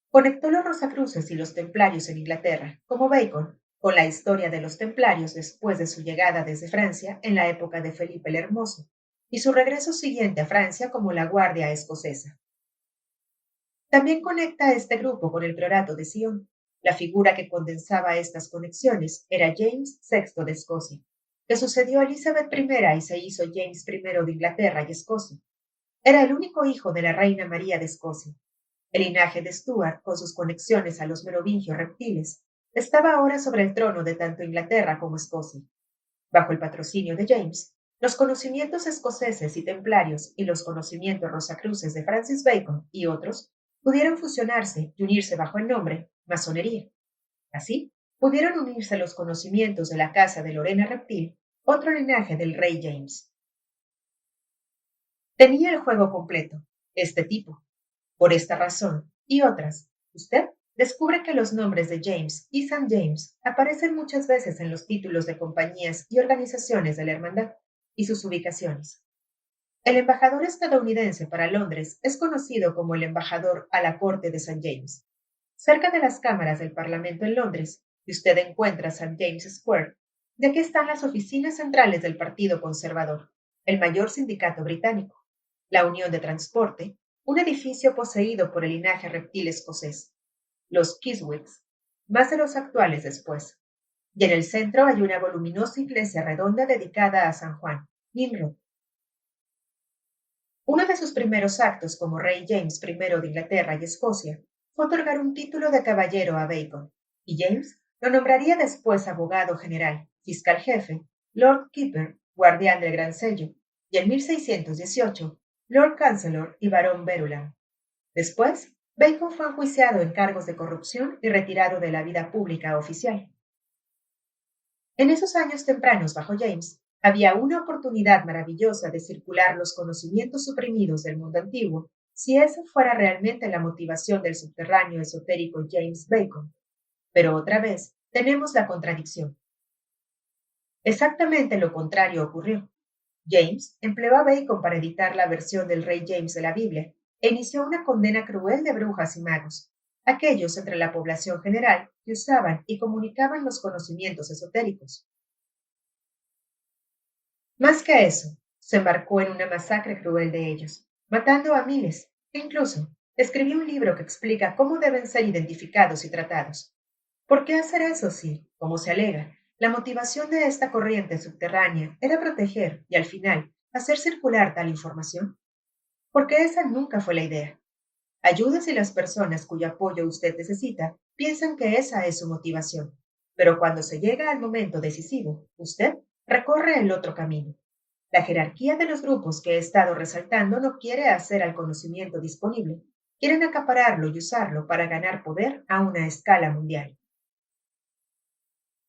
Conectó los Rosacruces y los Templarios en Inglaterra, como Bacon, con la historia de los Templarios después de su llegada desde Francia en la época de Felipe el Hermoso, y su regreso siguiente a Francia como la Guardia Escocesa. También conecta a este grupo con el Priorato de Sion. La figura que condensaba estas conexiones era James VI de Escocia, que sucedió a Elizabeth I y se hizo James I de Inglaterra y Escocia. Era el único hijo de la reina María de Escocia. El linaje de Stuart, con sus conexiones a los merovingios reptiles, estaba ahora sobre el trono de tanto Inglaterra como Escocia. Bajo el patrocinio de James, los conocimientos escoceses y templarios y los conocimientos rosacruces de Francis Bacon y otros pudieron fusionarse y unirse bajo el nombre masonería. Así, pudieron unirse los conocimientos de la casa de Lorena Reptil, otro linaje del rey James. Tenía el juego completo, este tipo. Por esta razón y otras, usted descubre que los nombres de James y St. James aparecen muchas veces en los títulos de compañías y organizaciones de la hermandad y sus ubicaciones. El embajador estadounidense para Londres es conocido como el embajador a la corte de St. James. Cerca de las cámaras del Parlamento en Londres, y usted encuentra St. James Square, de aquí están las oficinas centrales del Partido Conservador, el mayor sindicato británico, la Unión de Transporte, un edificio poseído por el linaje reptil escocés, los Kiswicks, más de los actuales después, y en el centro hay una voluminosa iglesia redonda dedicada a San Juan, Nimrod. Uno de sus primeros actos como rey James I de Inglaterra y Escocia fue otorgar un título de caballero a Bacon, y James lo nombraría después abogado general, fiscal jefe, Lord Keeper, guardián del Gran Sello, y en 1618, Lord Chancellor y barón Verulam. Después, Bacon fue enjuiciado en cargos de corrupción y retirado de la vida pública oficial. En esos años tempranos bajo James, había una oportunidad maravillosa de circular los conocimientos suprimidos del mundo antiguo, si esa fuera realmente la motivación del subterráneo esotérico James Bacon. Pero otra vez, tenemos la contradicción. Exactamente lo contrario ocurrió. James empleó a Bacon para editar la versión del rey James de la Biblia e inició una condena cruel de brujas y magos, aquellos entre la población general que usaban y comunicaban los conocimientos esotéricos. Más que eso, se embarcó en una masacre cruel de ellos, matando a miles, e incluso escribió un libro que explica cómo deben ser identificados y tratados. ¿Por qué hacer eso si, como se alega, la motivación de esta corriente subterránea era proteger y al final hacer circular tal información? Porque esa nunca fue la idea. Ayude si las personas cuyo apoyo usted necesita piensan que esa es su motivación, pero cuando se llega al momento decisivo, usted recorre el otro camino. La jerarquía de los grupos que he estado resaltando no quiere hacer al conocimiento disponible, quieren acapararlo y usarlo para ganar poder a una escala mundial.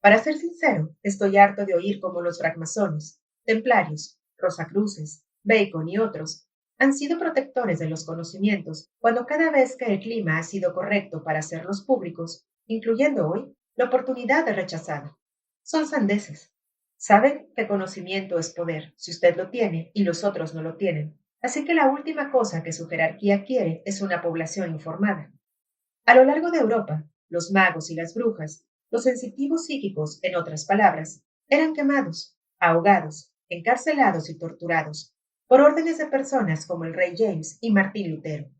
Para ser sincero, estoy harto de oír cómo los francmasones, templarios, rosacruces, Bacon y otros han sido protectores de los conocimientos cuando cada vez que el clima ha sido correcto para hacerlos públicos, incluyendo hoy, la oportunidad es rechazada. Son sandeces. Saben que conocimiento es poder, si usted lo tiene y los otros no lo tienen. Así que la última cosa que su jerarquía quiere es una población informada. A lo largo de Europa, los magos y las brujas, los sensitivos psíquicos, en otras palabras, eran quemados, ahogados, encarcelados y torturados, por órdenes de personas como el rey James y Martín Lutero.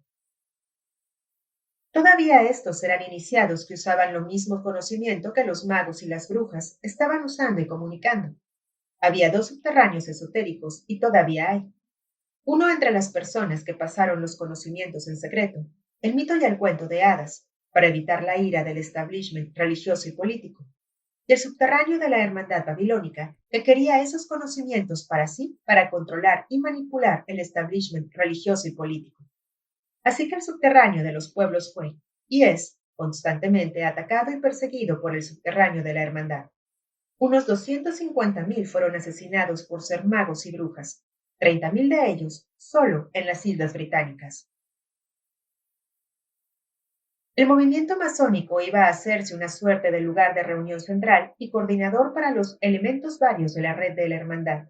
Todavía estos eran iniciados que usaban lo mismo conocimiento que los magos y las brujas estaban usando y comunicando. Había dos subterráneos esotéricos y todavía hay. Uno entre las personas que pasaron los conocimientos en secreto, el mito y el cuento de hadas, para evitar la ira del establishment religioso y político, y el subterráneo de la hermandad babilónica, que quería esos conocimientos para sí, para controlar y manipular el establishment religioso y político. Así que el subterráneo de los pueblos fue, y es, constantemente atacado y perseguido por el subterráneo de la hermandad. Unos 250.000 fueron asesinados por ser magos y brujas, 30.000 de ellos solo en las Islas Británicas. El movimiento masónico iba a hacerse una suerte de lugar de reunión central y coordinador para los elementos varios de la red de la hermandad.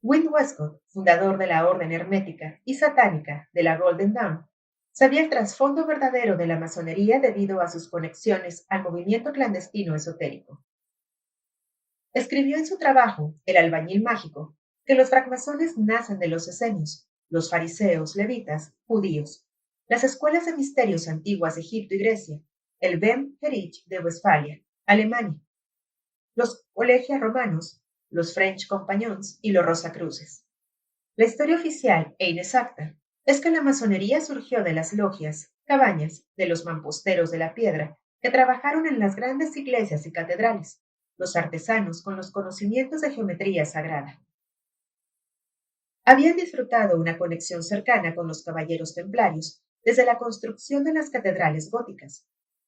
Wind Westcott, fundador de la Orden Hermética y Satánica de la Golden Dawn, sabía el trasfondo verdadero de la masonería debido a sus conexiones al movimiento clandestino esotérico. Escribió en su trabajo, El albañil mágico, que los francmasones nacen de los esenios, los fariseos, levitas, judíos, las escuelas de misterios antiguas de Egipto y Grecia, el Bem Herich de Westfalia, Alemania, los colegios romanos, los French Compagnons y los Rosacruces. La historia oficial e inexacta es que la masonería surgió de las logias, cabañas, de los mamposteros de la piedra, que trabajaron en las grandes iglesias y catedrales, los artesanos con los conocimientos de geometría sagrada. Habían disfrutado una conexión cercana con los caballeros templarios desde la construcción de las catedrales góticas,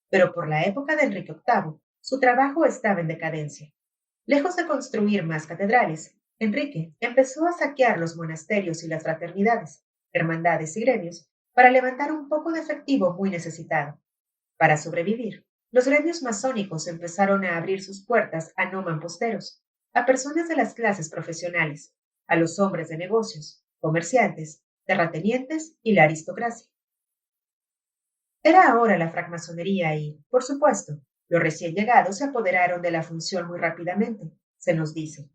pero por la época de Enrique VIII, su trabajo estaba en decadencia. Lejos de construir más catedrales, Enrique empezó a saquear los monasterios y las fraternidades, hermandades y gremios para levantar un poco de efectivo muy necesitado. Para sobrevivir, los gremios masónicos empezaron a abrir sus puertas a no mamposteros, a personas de las clases profesionales, a los hombres de negocios, comerciantes, terratenientes y la aristocracia. Era ahora la francmasonería y, por supuesto, los recién llegados se apoderaron de la función muy rápidamente, se nos dice.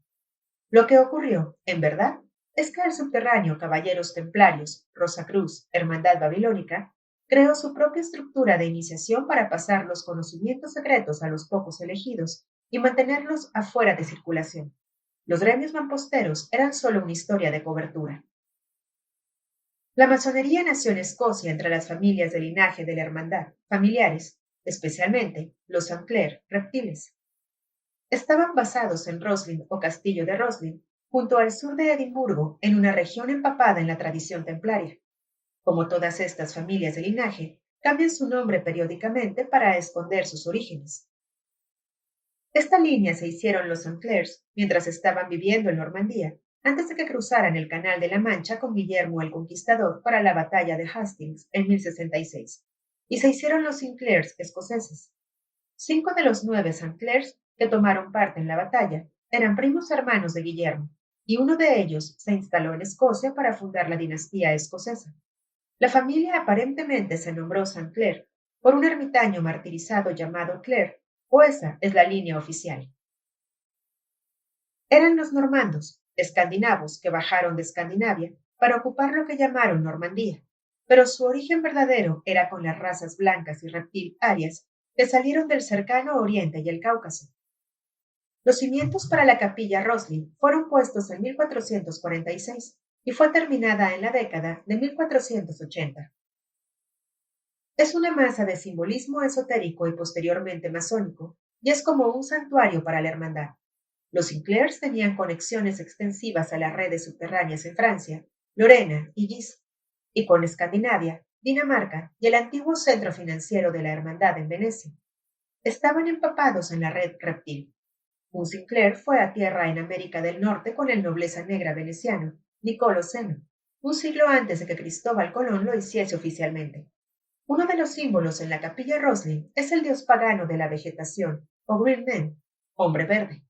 Lo que ocurrió, en verdad, es que el subterráneo Caballeros Templarios, Rosacruz, Hermandad Babilónica, creó su propia estructura de iniciación para pasar los conocimientos secretos a los pocos elegidos y mantenerlos afuera de circulación. Los gremios mamposteros eran solo una historia de cobertura. La masonería nació en Escocia entre las familias de linaje de la hermandad, familiares, especialmente los Sinclair reptiles. Estaban basados en Roslin o Castillo de Roslin, junto al sur de Edimburgo, en una región empapada en la tradición templaria. Como todas estas familias de linaje, cambian su nombre periódicamente para esconder sus orígenes. Esta línea se hicieron los Sinclairs mientras estaban viviendo en Normandía, antes de que cruzaran el Canal de la Mancha con Guillermo el Conquistador para la batalla de Hastings en 1066, y se hicieron los Sinclairs escoceses. 5 de los 9 Sinclairs que tomaron parte en la batalla eran primos hermanos de Guillermo, y uno de ellos se instaló en Escocia para fundar la dinastía escocesa. La familia aparentemente se nombró Sinclair por un ermitaño martirizado llamado Clare, o esa es la línea oficial. Eran los normandos, escandinavos que bajaron de Escandinavia para ocupar lo que llamaron Normandía, pero su origen verdadero era con las razas blancas y reptil arias que salieron del cercano Oriente y el Cáucaso. Los cimientos para la capilla Roslin fueron puestos en 1446 y fue terminada en la década de 1480. Es una masa de simbolismo esotérico y posteriormente masónico, y es como un santuario para la hermandad. Los Sinclairs tenían conexiones extensivas a las redes subterráneas en Francia, Lorena y Guise, y con Escandinavia, Dinamarca y el antiguo centro financiero de la hermandad en Venecia. Estaban empapados en la red reptil. Un Sinclair fue a tierra en América del Norte con el nobleza negra veneciano, Niccolo Zeno, un siglo antes de que Cristóbal Colón lo hiciese oficialmente. Uno de los símbolos en la capilla Roslin es el dios pagano de la vegetación, o Green Man, hombre verde.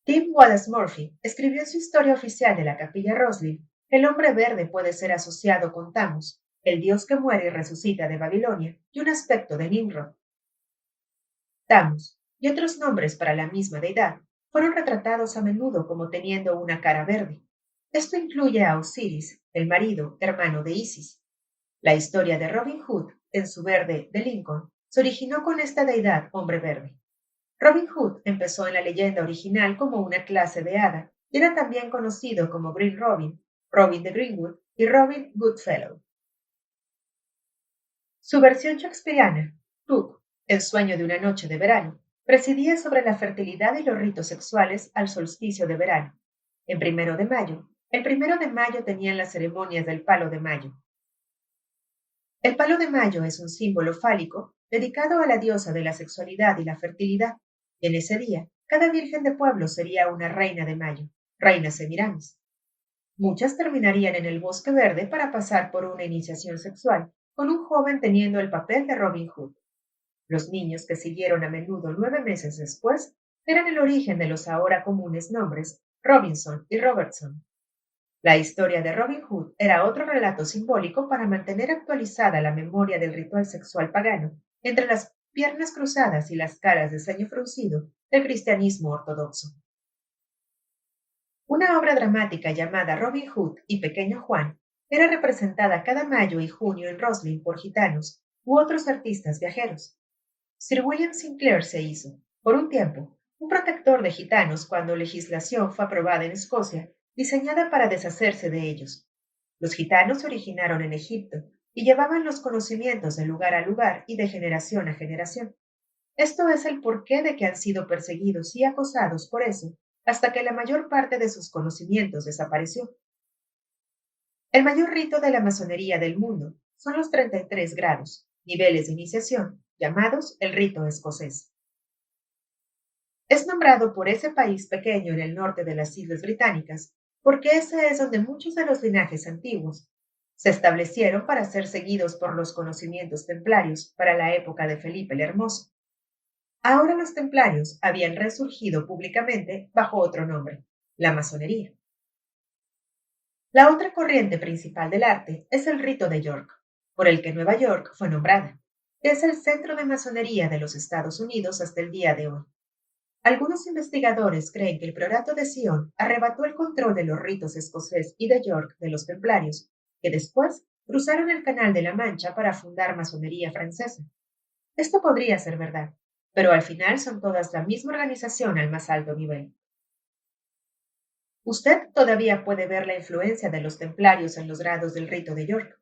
Tim Wallace Murphy escribió en su historia oficial de la capilla Roslin que el hombre verde puede ser asociado con Tammuz, el dios que muere y resucita de Babilonia, y un aspecto de Nimrod. Tammuz y otros nombres para la misma deidad fueron retratados a menudo como teniendo una cara verde. Esto incluye a Osiris, el marido, hermano de Isis. La historia de Robin Hood, en su Verde de Lincoln, se originó con esta deidad hombre verde. Robin Hood empezó en la leyenda original como una clase de hada y era también conocido como Green Robin, Robin de Greenwood y Robin Goodfellow. Su versión shakespeariana, Puck, el sueño de una noche de verano, presidía sobre la fertilidad y los ritos sexuales al solsticio de verano. El 1 de mayo tenían las ceremonias del palo de mayo. El palo de mayo es un símbolo fálico dedicado a la diosa de la sexualidad y la fertilidad, y en ese día cada virgen de pueblo sería una reina de mayo, reina Semiramis. Muchas terminarían en el bosque verde para pasar por una iniciación sexual, con un joven teniendo el papel de Robin Hood. Los niños que siguieron a menudo 9 meses después eran el origen de los ahora comunes nombres Robinson y Robertson. La historia de Robin Hood era otro relato simbólico para mantener actualizada la memoria del ritual sexual pagano entre las piernas cruzadas y las caras de ceño fruncido del cristianismo ortodoxo. Una obra dramática llamada Robin Hood y Pequeño Juan era representada cada mayo y junio en Roslin por gitanos u otros artistas viajeros. Sir William Sinclair se hizo, por un tiempo, un protector de gitanos cuando legislación fue aprobada en Escocia diseñada para deshacerse de ellos. Los gitanos se originaron en Egipto y llevaban los conocimientos de lugar a lugar y de generación a generación. Esto es el porqué de que han sido perseguidos y acosados por eso, hasta que la mayor parte de sus conocimientos desapareció. El mayor rito de la masonería del mundo son los 33 grados, niveles de iniciación, llamados el rito escocés. Es nombrado por ese país pequeño en el norte de las Islas Británicas, porque ese es donde muchos de los linajes antiguos se establecieron para ser seguidos por los conocimientos templarios para la época de Felipe el Hermoso. Ahora los templarios habían resurgido públicamente bajo otro nombre, la masonería. La otra corriente principal del arte es el rito de York, por el que Nueva York fue nombrada, que es el centro de masonería de los Estados Unidos hasta el día de hoy. Algunos investigadores creen que el Priorato de Sion arrebató el control de los ritos escocés y de York de los templarios, que después cruzaron el Canal de la Mancha para fundar masonería francesa. Esto podría ser verdad, pero al final son todas la misma organización al más alto nivel. Usted todavía puede ver la influencia de los templarios en los grados del rito de York.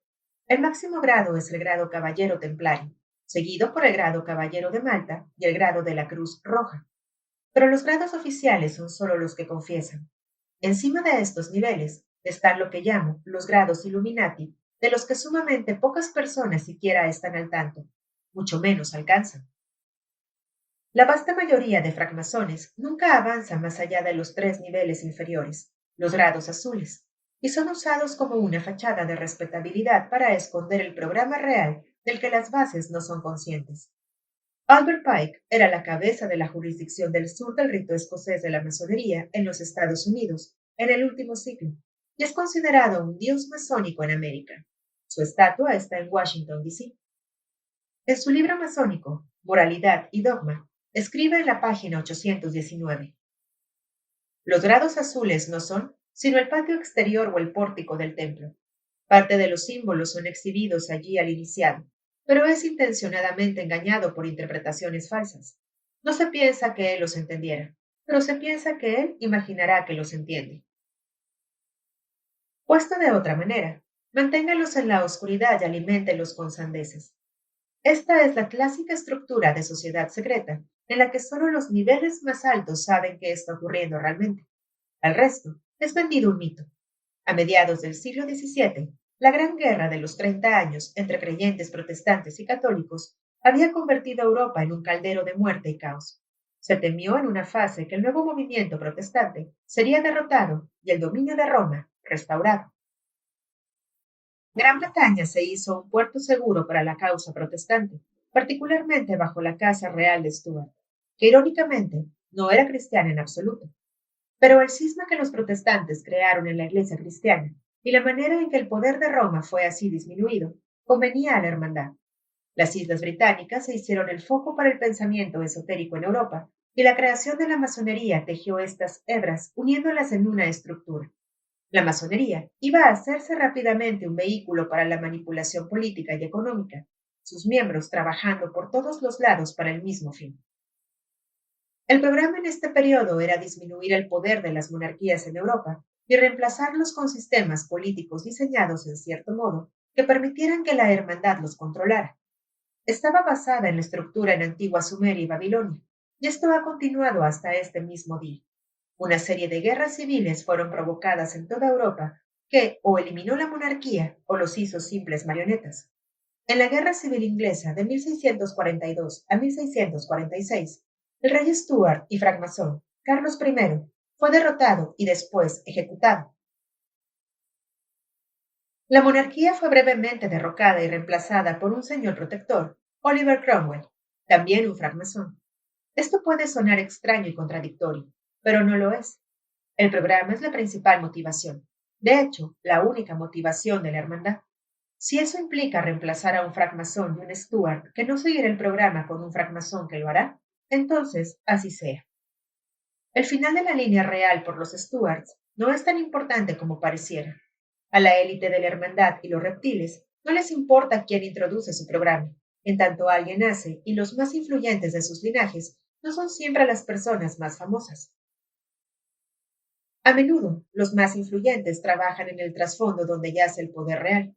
El máximo grado es el grado caballero templario, seguido por el grado caballero de Malta y el grado de la Cruz Roja. Pero los grados oficiales son solo los que confiesan. Encima de estos niveles están lo que llamo los grados Illuminati, de los que sumamente pocas personas siquiera están al tanto, mucho menos alcanzan. La vasta mayoría de francmasones nunca avanza más allá de los tres niveles inferiores, los grados azules, y son usados como una fachada de respetabilidad para esconder el programa real del que las bases no son conscientes. Albert Pike era la cabeza de la jurisdicción del sur del rito escocés de la masonería en los Estados Unidos en el último siglo y es considerado un dios masónico en América. Su estatua está en Washington, D.C. En su libro masónico, Moralidad y Dogma, escribe en la página 819: los grados azules no son sino el patio exterior o el pórtico del templo. Parte de los símbolos son exhibidos allí al iniciado, pero es intencionadamente engañado por interpretaciones falsas. No se piensa que él los entendiera, pero se piensa que él imaginará que los entiende. Puesto de otra manera, manténgalos en la oscuridad y aliméntelos con sandeces. Esta es la clásica estructura de sociedad secreta, en la que solo los niveles más altos saben qué está ocurriendo realmente. Al resto, es vendido un mito. A mediados del siglo XVII, la Gran Guerra de los 30 años entre creyentes protestantes y católicos había convertido a Europa en un caldero de muerte y caos. Se temió en una fase que el nuevo movimiento protestante sería derrotado y el dominio de Roma restaurado. Gran Bretaña se hizo un puerto seguro para la causa protestante, particularmente bajo la Casa Real de Stuart, que irónicamente no era cristiana en absoluto. Pero el cisma que los protestantes crearon en la Iglesia cristiana y la manera en que el poder de Roma fue así disminuido convenía a la hermandad. Las Islas Británicas se hicieron el foco para el pensamiento esotérico en Europa y la creación de la masonería tejió estas hebras uniéndolas en una estructura. La masonería iba a hacerse rápidamente un vehículo para la manipulación política y económica, sus miembros trabajando por todos los lados para el mismo fin. El programa en este periodo era disminuir el poder de las monarquías en Europa y reemplazarlos con sistemas políticos diseñados en cierto modo que permitieran que la hermandad los controlara. Estaba basada en la estructura en antigua Sumeria y Babilonia, y esto ha continuado hasta este mismo día. Una serie de guerras civiles fueron provocadas en toda Europa que o eliminó la monarquía o los hizo simples marionetas. En la Guerra Civil Inglesa de 1642 a 1646, el rey Stuart y francmasón Carlos I fue derrotado y después ejecutado. La monarquía fue brevemente derrocada y reemplazada por un señor protector, Oliver Cromwell, también un francmasón. Esto puede sonar extraño y contradictorio, pero no lo es. El programa es la principal motivación, de hecho, la única motivación de la hermandad. Si eso implica reemplazar a un francmasón y un Stuart que no seguirá el programa con un francmasón que lo hará, entonces así sea. El final de la línea real por los Stuarts no es tan importante como pareciera. A la élite de la hermandad y los reptiles no les importa quién introduce su programa, en tanto alguien nace y los más influyentes de sus linajes no son siempre las personas más famosas. A menudo, los más influyentes trabajan en el trasfondo donde yace el poder real.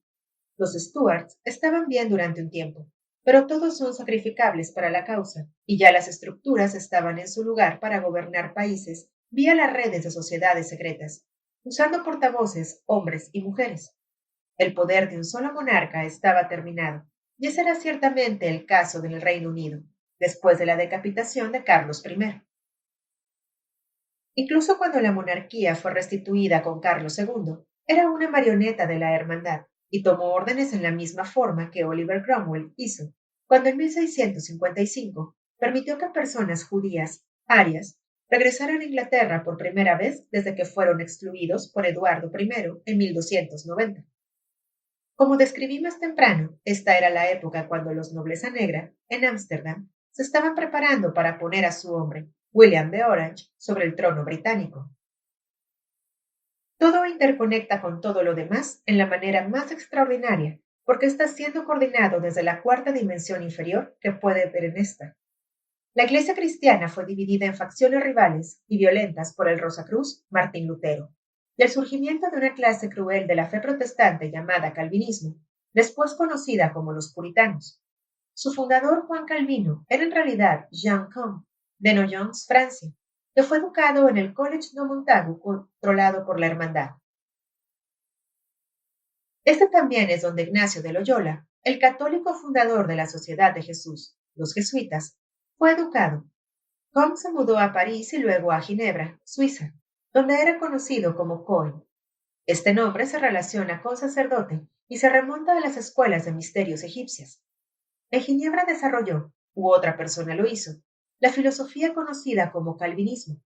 Los Stuarts estaban bien durante un tiempo, pero todos son sacrificables para la causa, y ya las estructuras estaban en su lugar para gobernar países vía las redes de sociedades secretas, usando portavoces, hombres y mujeres. El poder de un solo monarca estaba terminado, y ese era ciertamente el caso del Reino Unido, después de la decapitación de Carlos I. Incluso cuando la monarquía fue restituida con Carlos II, era una marioneta de la hermandad y tomó órdenes en la misma forma que Oliver Cromwell hizo, cuando en 1655 permitió que personas judías, arias, regresaran a Inglaterra por primera vez desde que fueron excluidos por Eduardo I en 1290. Como describí más temprano, esta era la época cuando los nobleza negra, en Ámsterdam, se estaban preparando para poner a su hombre, William de Orange, sobre el trono británico. Todo interconecta con todo lo demás en la manera más extraordinaria, porque está siendo coordinado desde la cuarta dimensión inferior que puede ver en esta. La Iglesia cristiana fue dividida en facciones rivales y violentas por el Rosacruz, Martín Lutero, y el surgimiento de una clase cruel de la fe protestante llamada calvinismo, después conocida como los puritanos. Su fundador, Juan Calvino, era en realidad Jean Comte, de Noyons, Francia, que fue educado en el College de Montagu controlado por la Hermandad. Este también es donde Ignacio de Loyola, el católico fundador de la Sociedad de Jesús, los jesuitas, fue educado. Comte se mudó a París y luego a Ginebra, Suiza, donde era conocido como Cohen. Este nombre se relaciona con sacerdote y se remonta a las escuelas de misterios egipcias. En Ginebra desarrolló, u otra persona lo hizo, la filosofía conocida como calvinismo.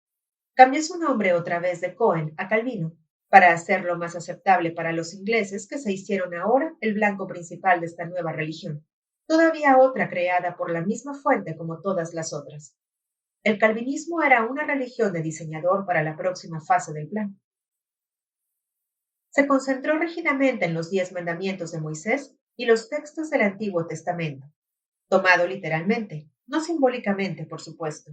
Cambió su nombre otra vez de Cohen a Calvino para hacerlo más aceptable para los ingleses que se hicieron ahora el blanco principal de esta nueva religión, todavía otra creada por la misma fuente como todas las otras. El calvinismo era una religión de diseñador para la próxima fase del plan. Se concentró rígidamente en los 10 mandamientos de Moisés y los textos del Antiguo Testamento, tomado literalmente, no simbólicamente, por supuesto.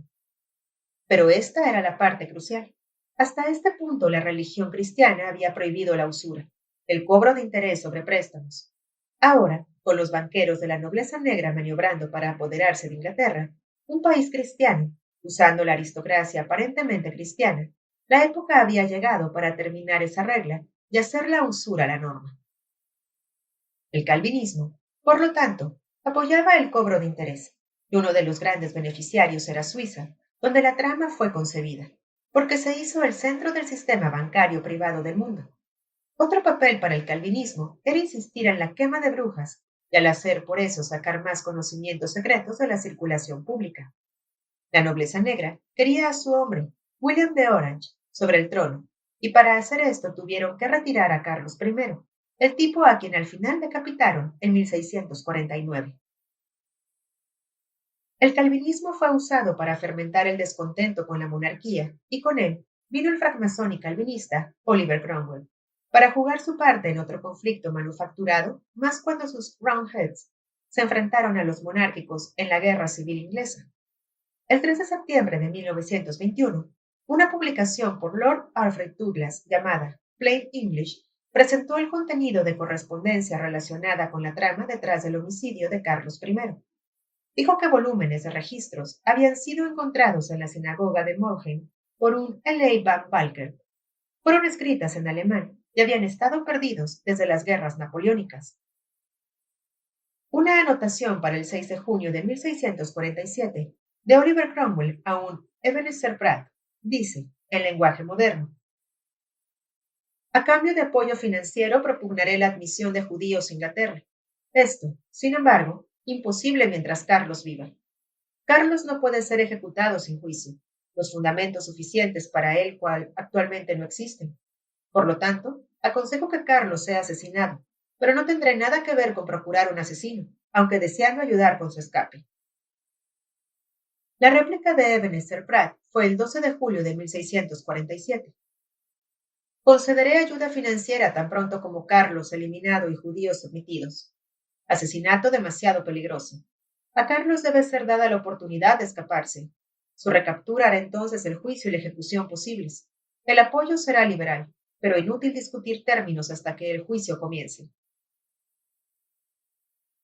Pero esta era la parte crucial. Hasta este punto la religión cristiana había prohibido la usura, el cobro de interés sobre préstamos. Ahora, con los banqueros de la nobleza negra maniobrando para apoderarse de Inglaterra, un país cristiano, usando la aristocracia aparentemente cristiana, la época había llegado para terminar esa regla y hacer la usura la norma. El calvinismo, por lo tanto, apoyaba el cobro de interés, y uno de los grandes beneficiarios era Suiza, donde la trama fue concebida, porque se hizo el centro del sistema bancario privado del mundo. Otro papel para el calvinismo era insistir en la quema de brujas y al hacer por eso sacar más conocimientos secretos de la circulación pública. La nobleza negra quería a su hombre, William de Orange, sobre el trono, y para hacer esto tuvieron que retirar a Carlos I, el tipo a quien al final decapitaron en 1649. El calvinismo fue usado para fermentar el descontento con la monarquía, y con él vino el francmasón y calvinista Oliver Cromwell, para jugar su parte en otro conflicto manufacturado, más cuando sus Roundheads se enfrentaron a los monárquicos en la Guerra Civil Inglesa. El 3 de septiembre de 1921, una publicación por Lord Alfred Douglas llamada Plain English presentó el contenido de correspondencia relacionada con la trama detrás del homicidio de Carlos I. Dijo que volúmenes de registros habían sido encontrados en la sinagoga de Morgen por un L. A. Van Valker. Fueron escritas en alemán y habían estado perdidos desde las guerras napoleónicas. Una anotación para el 6 de junio de 1647 de Oliver Cromwell a un Ebenezer Pratt dice, en lenguaje moderno: a cambio de apoyo financiero propugnaré la admisión de judíos a Inglaterra. Esto, sin embargo, imposible mientras Carlos viva. Carlos no puede ser ejecutado sin juicio. Los fundamentos suficientes para él cual actualmente no existen. Por lo tanto, aconsejo que Carlos sea asesinado, pero no tendré nada que ver con procurar un asesino, aunque deseando ayudar con su escape. La réplica de Ebenezer Pratt fue el 12 de julio de 1647. Concederé ayuda financiera tan pronto como Carlos eliminado y judíos sometidos. Asesinato demasiado peligroso. A Carlos debe ser dada la oportunidad de escaparse. Su recaptura hará entonces el juicio y la ejecución posibles. El apoyo será liberal, pero inútil discutir términos hasta que el juicio comience.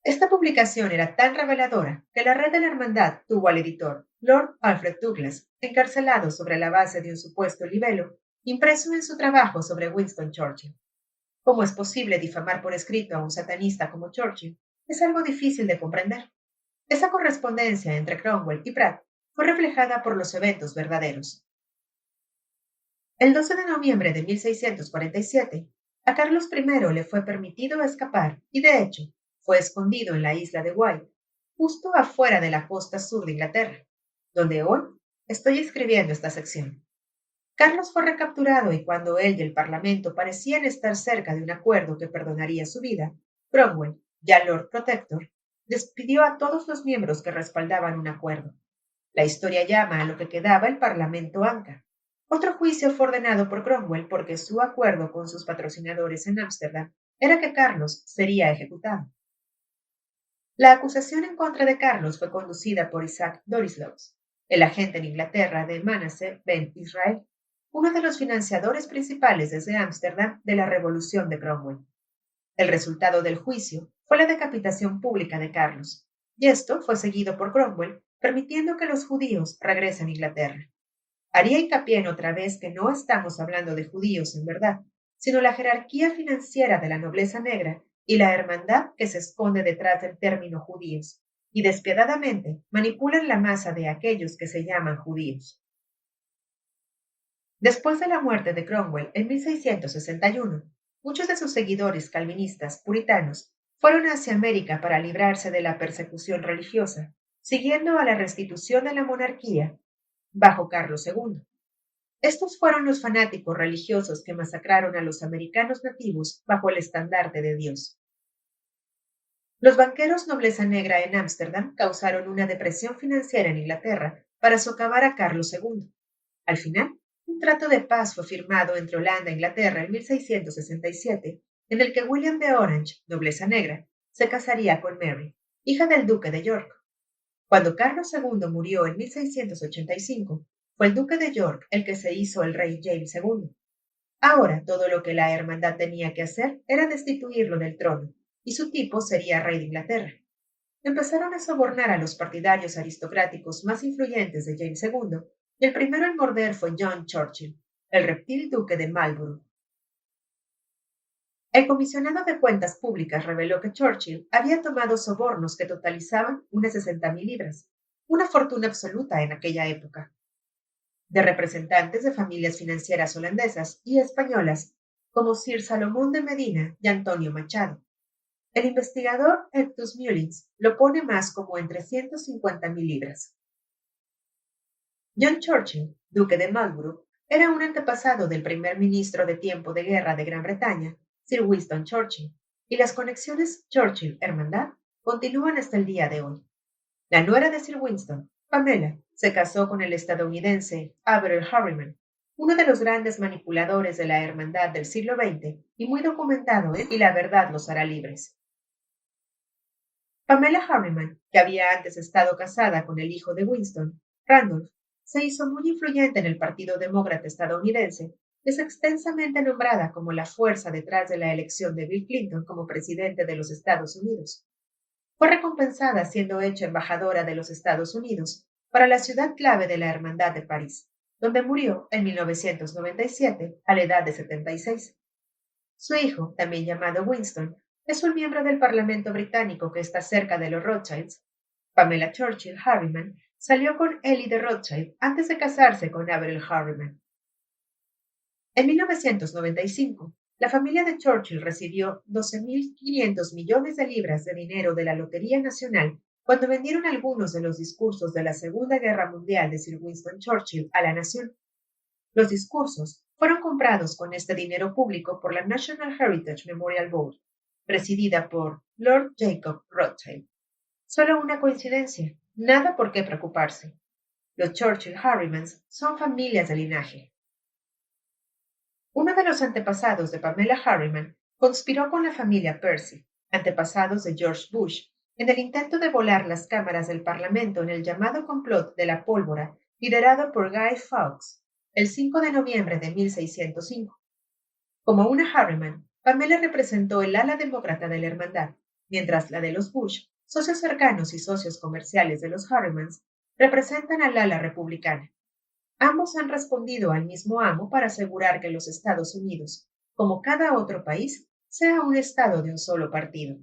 Esta publicación era tan reveladora que la red de la hermandad tuvo al editor, Lord Alfred Douglas, encarcelado sobre la base de un supuesto libelo, impreso en su trabajo sobre Winston Churchill. ¿Cómo es posible difamar por escrito a un satanista como Churchill? Es algo difícil de comprender. Esa correspondencia entre Cromwell y Pratt fue reflejada por los eventos verdaderos. El 12 de noviembre de 1647, a Carlos I le fue permitido escapar y, de hecho, fue escondido en la isla de Wight, justo afuera de la costa sur de Inglaterra, donde hoy estoy escribiendo esta sección. Carlos fue recapturado y cuando él y el Parlamento parecían estar cerca de un acuerdo que perdonaría su vida, Cromwell, ya Lord Protector, despidió a todos los miembros que respaldaban un acuerdo. La historia llama a lo que quedaba el Parlamento Anca. Otro juicio fue ordenado por Cromwell porque su acuerdo con sus patrocinadores en Ámsterdam era que Carlos sería ejecutado. La acusación en contra de Carlos fue conducida por Isaac Dorislaus, el agente en Inglaterra de Manasseh ben Israel, uno de los financiadores principales desde Ámsterdam de la Revolución de Cromwell. El resultado del juicio fue la decapitación pública de Carlos, y esto fue seguido por Cromwell, permitiendo que los judíos regresen a Inglaterra. Haría hincapié en otra vez que no estamos hablando de judíos en verdad, sino la jerarquía financiera de la nobleza negra y la hermandad que se esconde detrás del término judíos, y despiadadamente manipulan la masa de aquellos que se llaman judíos. Después de la muerte de Cromwell en 1661, muchos de sus seguidores calvinistas puritanos fueron hacia América para librarse de la persecución religiosa, siguiendo a la restitución de la monarquía bajo Carlos II. Estos fueron los fanáticos religiosos que masacraron a los americanos nativos bajo el estandarte de Dios. Los banqueros nobleza negra en Ámsterdam causaron una depresión financiera en Inglaterra para socavar a Carlos II. Al final, un trato de paz fue firmado entre Holanda e Inglaterra en 1667, en el que William de Orange, nobleza negra, se casaría con Mary, hija del duque de York. Cuando Carlos II murió en 1685, fue el duque de York el que se hizo el rey James II. Ahora todo lo que la hermandad tenía que hacer era destituirlo del trono, y su tipo sería rey de Inglaterra. Empezaron a sobornar a los partidarios aristocráticos más influyentes de James II, y el primero en morder fue John Churchill, el reptil duque de Marlborough. El comisionado de cuentas públicas reveló que Churchill había tomado sobornos que totalizaban unas 60.000 libras, una fortuna absoluta en aquella época, de representantes de familias financieras holandesas y españolas, como Sir Salomón de Medina y Antonio Machado. El investigador Hectus Mullins lo pone más como en 350.000 libras. John Churchill, duque de Marlborough, era un antepasado del primer ministro de tiempo de guerra de Gran Bretaña, Sir Winston Churchill, y las conexiones Churchill-Hermandad continúan hasta el día de hoy. La nuera de Sir Winston, Pamela, se casó con el estadounidense Averell Harriman, uno de los grandes manipuladores de la hermandad del siglo XX y muy documentado y la verdad los hará libres. Pamela Harriman, que había antes estado casada con el hijo de Winston, Randolph, se hizo muy influyente en el Partido Demócrata estadounidense, es extensamente nombrada como la fuerza detrás de la elección de Bill Clinton como presidente de los Estados Unidos. Fue recompensada siendo hecha embajadora de los Estados Unidos para la ciudad clave de la Hermandad de París, donde murió en 1997 a la edad de 76. Su hijo, también llamado Winston, es un miembro del Parlamento británico que está cerca de los Rothschilds. Pamela Churchill Harriman salió con Ellie de Rothschild antes de casarse con Averell Harriman. En 1995, la familia de Churchill recibió 12.500 millones de libras de dinero de la Lotería Nacional cuando vendieron algunos de los discursos de la Segunda Guerra Mundial de Sir Winston Churchill a la nación. Los discursos fueron comprados con este dinero público por la National Heritage Memorial Board, presidida por Lord Jacob Rothschild. Solo una coincidencia, nada por qué preocuparse. Los Churchill Harrimans son familias de linaje. Uno de los antepasados de Pamela Harriman conspiró con la familia Percy, antepasados de George Bush, en el intento de volar las cámaras del Parlamento en el llamado complot de la pólvora liderado por Guy Fawkes el 5 de noviembre de 1605. Como una Harriman, Pamela representó el ala demócrata de la hermandad, mientras la de los Bush, socios cercanos y socios comerciales de los Harrimans, representan al ala republicana. Ambos han respondido al mismo amo para asegurar que los Estados Unidos, como cada otro país, sea un estado de un solo partido.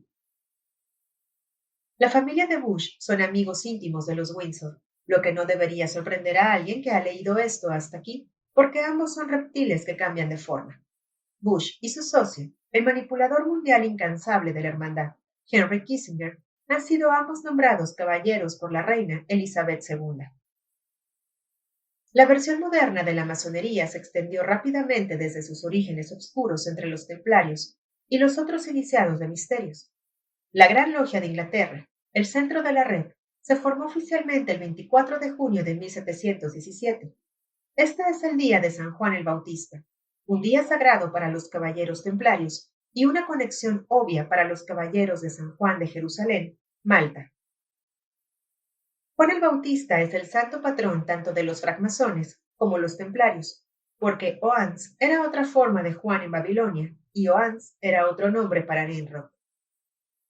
La familia de Bush son amigos íntimos de los Windsor, lo que no debería sorprender a alguien que ha leído esto hasta aquí, porque ambos son reptiles que cambian de forma. Bush y su socio, el manipulador mundial incansable de la hermandad, Henry Kissinger, han sido ambos nombrados caballeros por la reina Elizabeth II. La versión moderna de la masonería se extendió rápidamente desde sus orígenes oscuros entre los templarios y los otros iniciados de misterios. La Gran Logia de Inglaterra, el centro de la red, se formó oficialmente el 24 de junio de 1717. Este es el día de San Juan el Bautista, un día sagrado para los caballeros templarios y una conexión obvia para los caballeros de San Juan de Jerusalén, Malta. Juan el Bautista es el santo patrón tanto de los francmasones como los templarios, porque Oans era otra forma de Juan en Babilonia y Oans era otro nombre para Nimrod.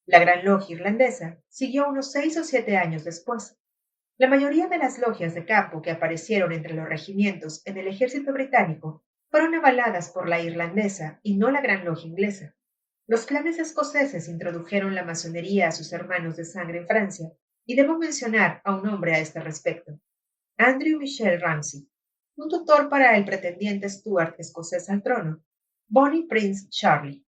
La Gran Logia Irlandesa siguió unos 6 o 7 años después. La mayoría de las logias de campo que aparecieron entre los regimientos en el ejército británico fueron avaladas por la irlandesa y no la Gran Logia inglesa. Los clanes escoceses introdujeron la masonería a sus hermanos de sangre en Francia, y debo mencionar a un hombre a este respecto, Andrew Michel Ramsay, un tutor para el pretendiente Stuart escocés al trono, Bonnie Prince Charlie.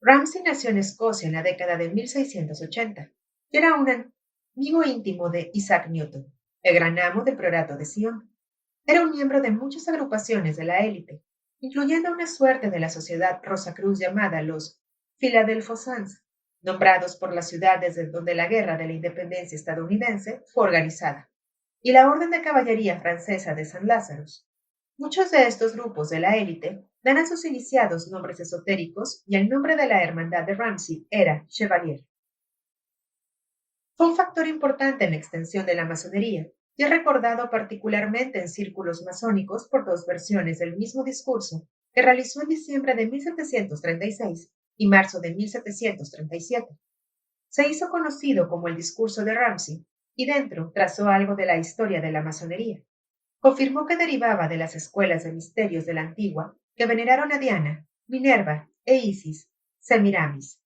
Ramsay nació en Escocia en la década de 1680 y era un amigo íntimo de Isaac Newton, el gran amo del Priorato de Sion. Era un miembro de muchas agrupaciones de la élite, incluyendo una suerte de la sociedad Rosacruz llamada los Philadelphosans, nombrados por la ciudad desde donde la Guerra de la Independencia estadounidense fue organizada, y la Orden de Caballería Francesa de San Lázaro. Muchos de estos grupos de la élite dan a sus iniciados nombres esotéricos y el nombre de la hermandad de Ramsay era Chevalier. Fue un factor importante en la extensión de la masonería y es recordado particularmente en círculos masónicos por dos versiones del mismo discurso que realizó en diciembre de 1736 y marzo de 1737. Se hizo conocido como el discurso de Ramsay y dentro trazó algo de la historia de la masonería. Confirmó que derivaba de las escuelas de misterios de la antigua que veneraron a Diana, Minerva e Isis, Semiramis.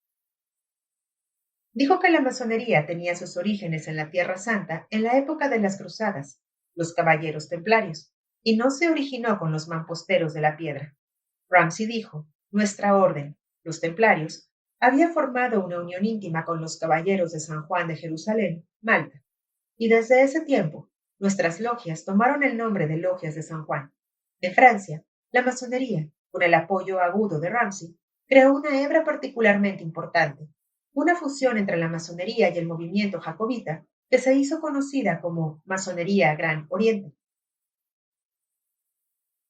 Dijo que la masonería tenía sus orígenes en la Tierra Santa en la época de las Cruzadas, los caballeros templarios, y no se originó con los mamposteros de la piedra. Ramsay dijo, nuestra orden, los templarios, había formado una unión íntima con los caballeros de San Juan de Jerusalén, Malta, y desde ese tiempo nuestras logias tomaron el nombre de Logias de San Juan. En Francia, la masonería, con el apoyo agudo de Ramsay, creó una hebra particularmente importante, una fusión entre la masonería y el movimiento jacobita que se hizo conocida como Masonería Gran Oriente.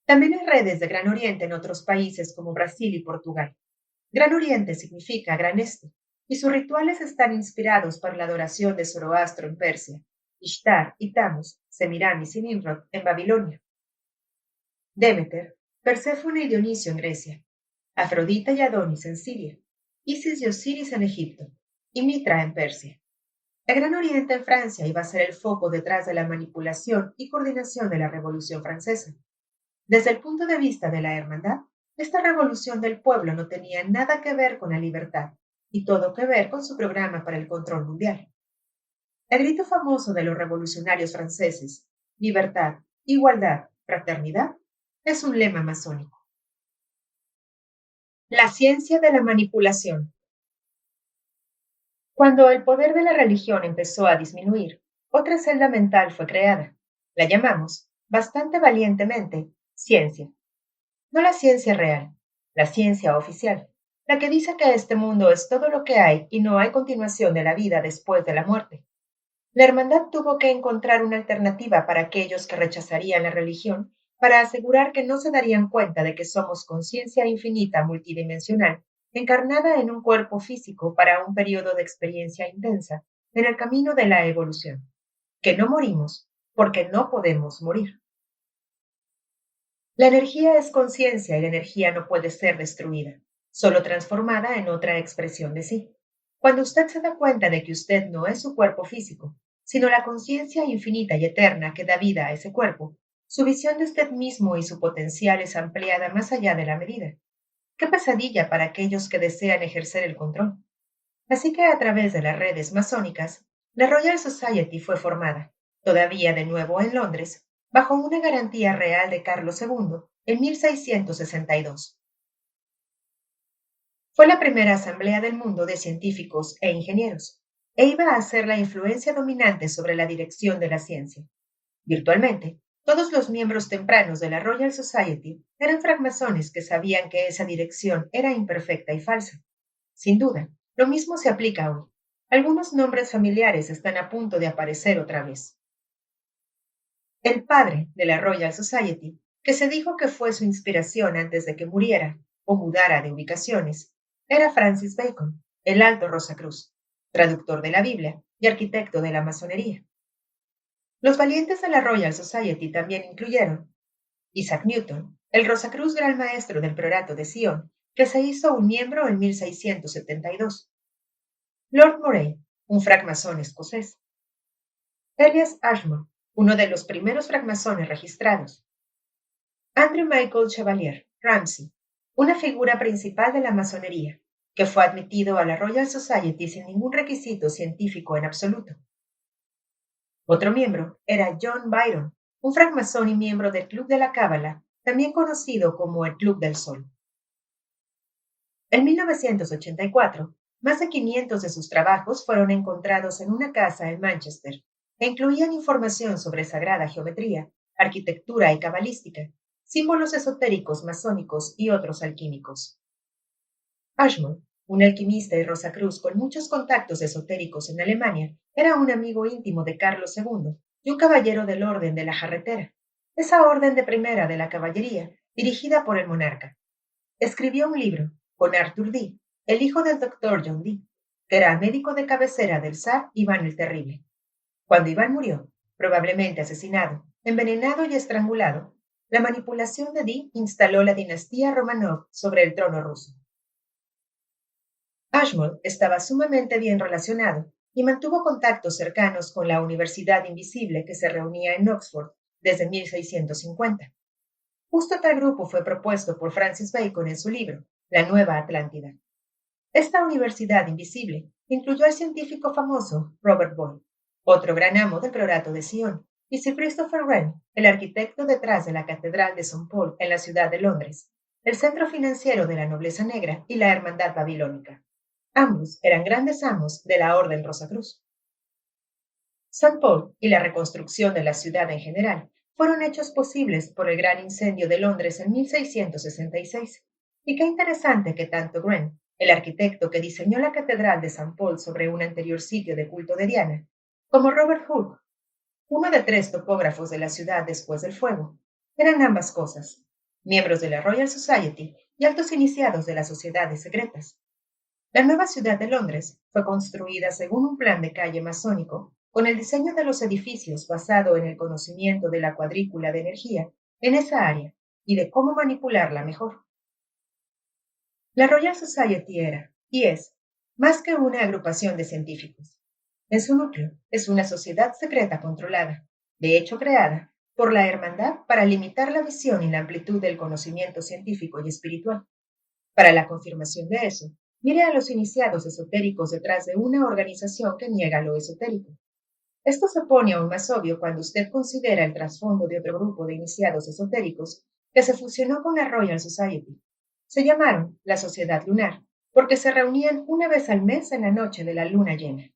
También hay redes de Gran Oriente en otros países como Brasil y Portugal. Gran Oriente significa Gran Este, y sus rituales están inspirados por la adoración de Zoroastro en Persia, Ishtar y Tammuz, Semiramis y Nimrod en Babilonia, Demeter, Perséfone y Dionisio en Grecia, Afrodita y Adonis en Siria, Isis y Osiris en Egipto, y Mitra en Persia. El Gran Oriente en Francia iba a ser el foco detrás de la manipulación y coordinación de la Revolución Francesa. Desde el punto de vista de la hermandad, esta revolución del pueblo no tenía nada que ver con la libertad y todo que ver con su programa para el control mundial. El grito famoso de los revolucionarios franceses, libertad, igualdad, fraternidad, es un lema masónico. La ciencia de la manipulación. Cuando el poder de la religión empezó a disminuir, otra celda mental fue creada. La llamamos, bastante valientemente, ciencia. No la ciencia real, la ciencia oficial, la que dice que este mundo es todo lo que hay y no hay continuación de la vida después de la muerte. La hermandad tuvo que encontrar una alternativa para aquellos que rechazarían la religión, para asegurar que no se darían cuenta de que somos conciencia infinita multidimensional, encarnada en un cuerpo físico para un periodo de experiencia intensa, en el camino de la evolución. Que no morimos, porque no podemos morir. La energía es conciencia y la energía no puede ser destruida, solo transformada en otra expresión de sí. Cuando usted se da cuenta de que usted no es su cuerpo físico, sino la conciencia infinita y eterna que da vida a ese cuerpo, su visión de usted mismo y su potencial es ampliada más allá de la medida. ¡Qué pesadilla para aquellos que desean ejercer el control! Así que a través de las redes masónicas, la Royal Society fue formada, todavía de nuevo en Londres, bajo una garantía real de Carlos II en 1662. Fue la primera asamblea del mundo de científicos e ingenieros, e iba a ser la influencia dominante sobre la dirección de la ciencia. Virtualmente, todos los miembros tempranos de la Royal Society eran francmasones que sabían que esa dirección era imperfecta y falsa. Sin duda, lo mismo se aplica hoy. Algunos nombres familiares están a punto de aparecer otra vez. El padre de la Royal Society, que se dijo que fue su inspiración antes de que muriera o mudara de ubicaciones, era Francis Bacon, el Alto Rosacruz, traductor de la Biblia y arquitecto de la masonería. Los valientes de la Royal Society también incluyeron Isaac Newton, el Rosacruz Gran Maestro del Priorato de Sion, que se hizo un miembro en 1672. Lord Moray, un francmasón escocés. Elias Ashmore, uno de los primeros francmasones registrados. Andrew Michael Chevalier Ramsay, una figura principal de la masonería, que fue admitido a la Royal Society sin ningún requisito científico en absoluto. Otro miembro era John Byron, un francmasón y miembro del Club de la Cábala, también conocido como el Club del Sol. En 1984, más de 500 de sus trabajos fueron encontrados en una casa en Manchester e incluían información sobre sagrada geometría, arquitectura y cabalística, símbolos esotéricos masónicos y otros alquímicos. Ashmore, un alquimista y Rosacruz con muchos contactos esotéricos en Alemania, era un amigo íntimo de Carlos II y un caballero del Orden de la Jarretera, esa orden de primera de la caballería dirigida por el monarca. Escribió un libro con Arthur Dee, el hijo del doctor John Dee, que era médico de cabecera del zar Iván el Terrible. Cuando Iván murió, probablemente asesinado, envenenado y estrangulado, la manipulación de Dee instaló la dinastía Romanov sobre el trono ruso. Ashmole estaba sumamente bien relacionado y mantuvo contactos cercanos con la Universidad Invisible que se reunía en Oxford desde 1650. Justo tal grupo fue propuesto por Francis Bacon en su libro, La Nueva Atlántida. Esta Universidad Invisible incluyó al científico famoso Robert Boyle, otro gran amo del Priorato de Sion, y Sir Christopher Wren, el arquitecto detrás de la Catedral de St. Paul en la ciudad de Londres, el centro financiero de la nobleza negra y la hermandad babilónica. Ambos eran grandes amos de la Orden Rosacruz. St. Paul y la reconstrucción de la ciudad en general fueron hechos posibles por el gran incendio de Londres en 1666. Y qué interesante que tanto Wren, el arquitecto que diseñó la Catedral de St. Paul sobre un anterior sitio de culto de Diana, como Robert Hooke, uno de 3 topógrafos de la ciudad después del fuego, eran ambas cosas, miembros de la Royal Society y altos iniciados de las sociedades secretas. La nueva ciudad de Londres fue construida según un plan de calle masónico, con el diseño de los edificios basado en el conocimiento de la cuadrícula de energía en esa área y de cómo manipularla mejor. La Royal Society era, y es, más que una agrupación de científicos. En su núcleo es una sociedad secreta controlada, de hecho creada, por la Hermandad para limitar la visión y la amplitud del conocimiento científico y espiritual. Para la confirmación de eso, mire a los iniciados esotéricos detrás de una organización que niega lo esotérico. Esto se pone aún más obvio cuando usted considera el trasfondo de otro grupo de iniciados esotéricos que se fusionó con la Royal Society. Se llamaron la Sociedad Lunar porque se reunían una vez al mes en la noche de la luna llena.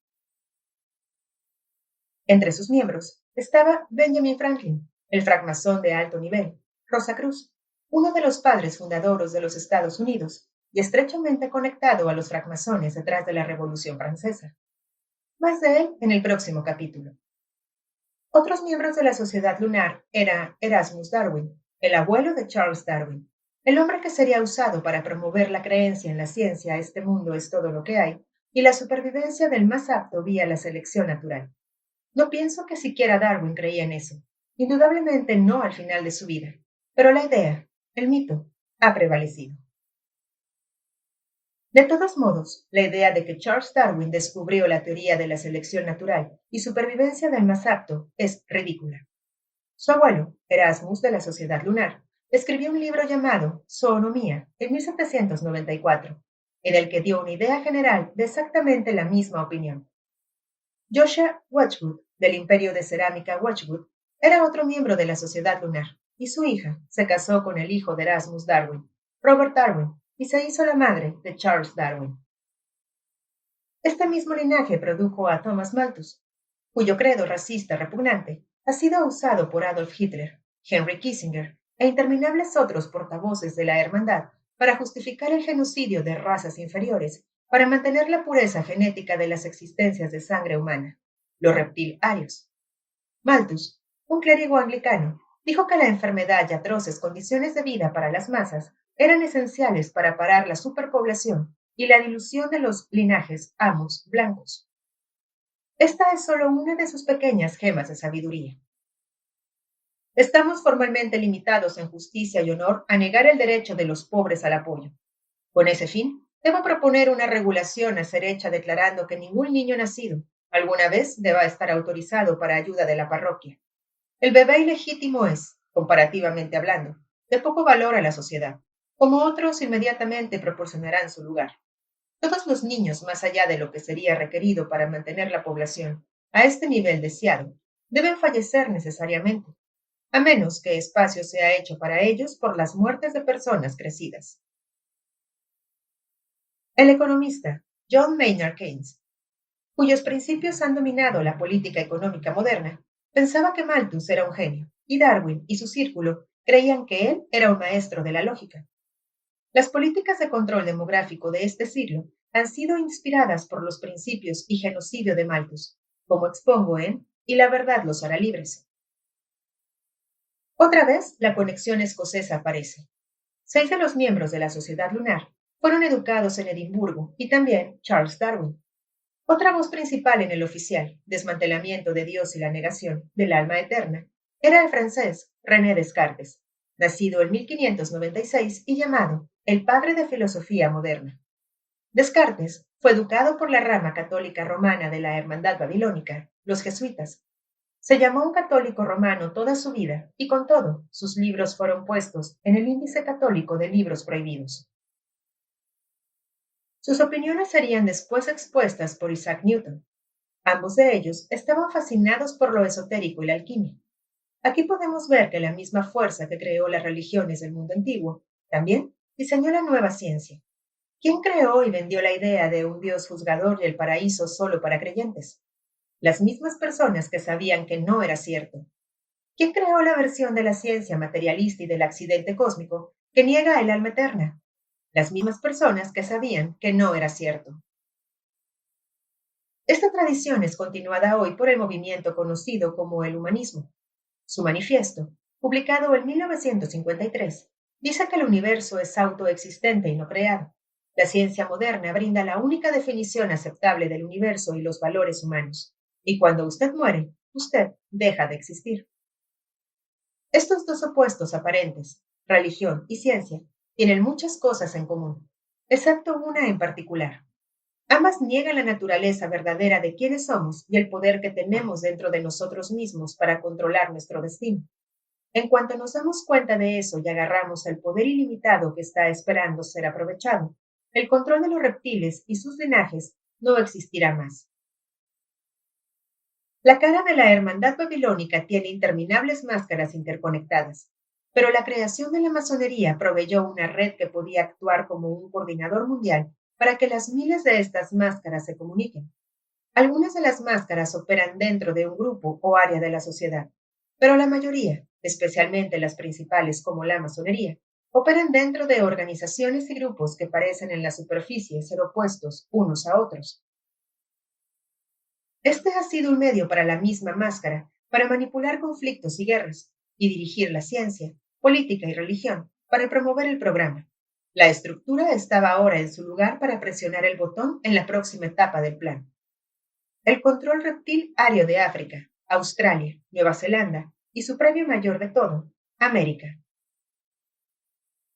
Entre sus miembros estaba Benjamin Franklin, el francmasón de alto nivel, Rosacruz, uno de los padres fundadores de los Estados Unidos, y estrechamente conectado a los francmasones detrás de la Revolución Francesa. Más de él en el próximo capítulo. Otros miembros de la Sociedad Lunar eran Erasmus Darwin, el abuelo de Charles Darwin, el hombre que sería usado para promover la creencia en la ciencia este mundo es todo lo que hay, y la supervivencia del más apto vía la selección natural. No pienso que siquiera Darwin creía en eso, indudablemente no al final de su vida, pero la idea, el mito, ha prevalecido. De todos modos, la idea de que Charles Darwin descubrió la teoría de la selección natural y supervivencia del más apto es ridícula. Su abuelo, Erasmus de la Sociedad Lunar, escribió un libro llamado Zoonomía en 1794, en el que dio una idea general de exactamente la misma opinión. Joshua Wedgwood, del Imperio de Cerámica Wedgwood, era otro miembro de la Sociedad Lunar, y su hija se casó con el hijo de Erasmus Darwin, Robert Darwin, y se hizo la madre de Charles Darwin. Este mismo linaje produjo a Thomas Malthus, cuyo credo racista repugnante ha sido usado por Adolf Hitler, Henry Kissinger e interminables otros portavoces de la hermandad para justificar el genocidio de razas inferiores para mantener la pureza genética de las existencias de sangre humana, los reptil-arios. Malthus, un clérigo anglicano, dijo que la enfermedad y atroces condiciones de vida para las masas eran esenciales para parar la superpoblación y la dilución de los linajes amos blancos. Esta es solo una de sus pequeñas gemas de sabiduría. Estamos formalmente limitados en justicia y honor a negar el derecho de los pobres al apoyo. Con ese fin, debo proponer una regulación a ser hecha declarando que ningún niño nacido alguna vez deba estar autorizado para ayuda de la parroquia. El bebé ilegítimo es, comparativamente hablando, de poco valor a la sociedad, como otros inmediatamente proporcionarán su lugar. Todos los niños, más allá de lo que sería requerido para mantener la población a este nivel deseado, deben fallecer necesariamente, a menos que espacio sea hecho para ellos por las muertes de personas crecidas. El economista John Maynard Keynes, cuyos principios han dominado la política económica moderna, pensaba que Malthus era un genio, y Darwin y su círculo creían que él era un maestro de la lógica. Las políticas de control demográfico de este siglo han sido inspiradas por los principios y genocidio de Malthus, como expongo en Y la verdad los hará libres. Otra vez, la conexión escocesa aparece. 6 de los miembros de la Sociedad Lunar fueron educados en Edimburgo y también Charles Darwin. Otra voz principal en el oficial Desmantelamiento de Dios y la negación del alma eterna era el francés René Descartes, nacido en 1596 y llamado el padre de filosofía moderna. Descartes fue educado por la rama católica romana de la Hermandad Babilónica, los jesuitas. Se llamó un católico romano toda su vida y con todo, sus libros fueron puestos en el índice católico de libros prohibidos. Sus opiniones serían después expuestas por Isaac Newton. Ambos de ellos estaban fascinados por lo esotérico y la alquimia. Aquí podemos ver que la misma fuerza que creó las religiones del mundo antiguo también diseñó la nueva ciencia. ¿Quién creó y vendió la idea de un Dios juzgador y el paraíso solo para creyentes? Las mismas personas que sabían que no era cierto. ¿Quién creó la versión de la ciencia materialista y del accidente cósmico que niega el alma eterna? Las mismas personas que sabían que no era cierto. Esta tradición es continuada hoy por el movimiento conocido como el humanismo. Su manifiesto, publicado en 1953, dice que el universo es autoexistente y no creado. La ciencia moderna brinda la única definición aceptable del universo y los valores humanos. Y cuando usted muere, usted deja de existir. Estos dos opuestos aparentes, religión y ciencia, tienen muchas cosas en común, excepto una en particular. Ambas niegan la naturaleza verdadera de quiénes somos y el poder que tenemos dentro de nosotros mismos para controlar nuestro destino. En cuanto nos damos cuenta de eso y agarramos el poder ilimitado que está esperando ser aprovechado, el control de los reptiles y sus linajes no existirá más. La cara de la hermandad babilónica tiene interminables máscaras interconectadas, pero la creación de la masonería proveyó una red que podía actuar como un coordinador mundial para que las miles de estas máscaras se comuniquen. Algunas de las máscaras operan dentro de un grupo o área de la sociedad, pero la mayoría, especialmente las principales como la masonería, operan dentro de organizaciones y grupos que parecen en la superficie ser opuestos unos a otros. Este ha sido un medio para la misma máscara para manipular conflictos y guerras, y dirigir la ciencia, política y religión para promover el programa. La estructura estaba ahora en su lugar para presionar el botón en la próxima etapa del plan. El control reptil ario de África, Australia, Nueva Zelanda y su premio mayor de todo, América.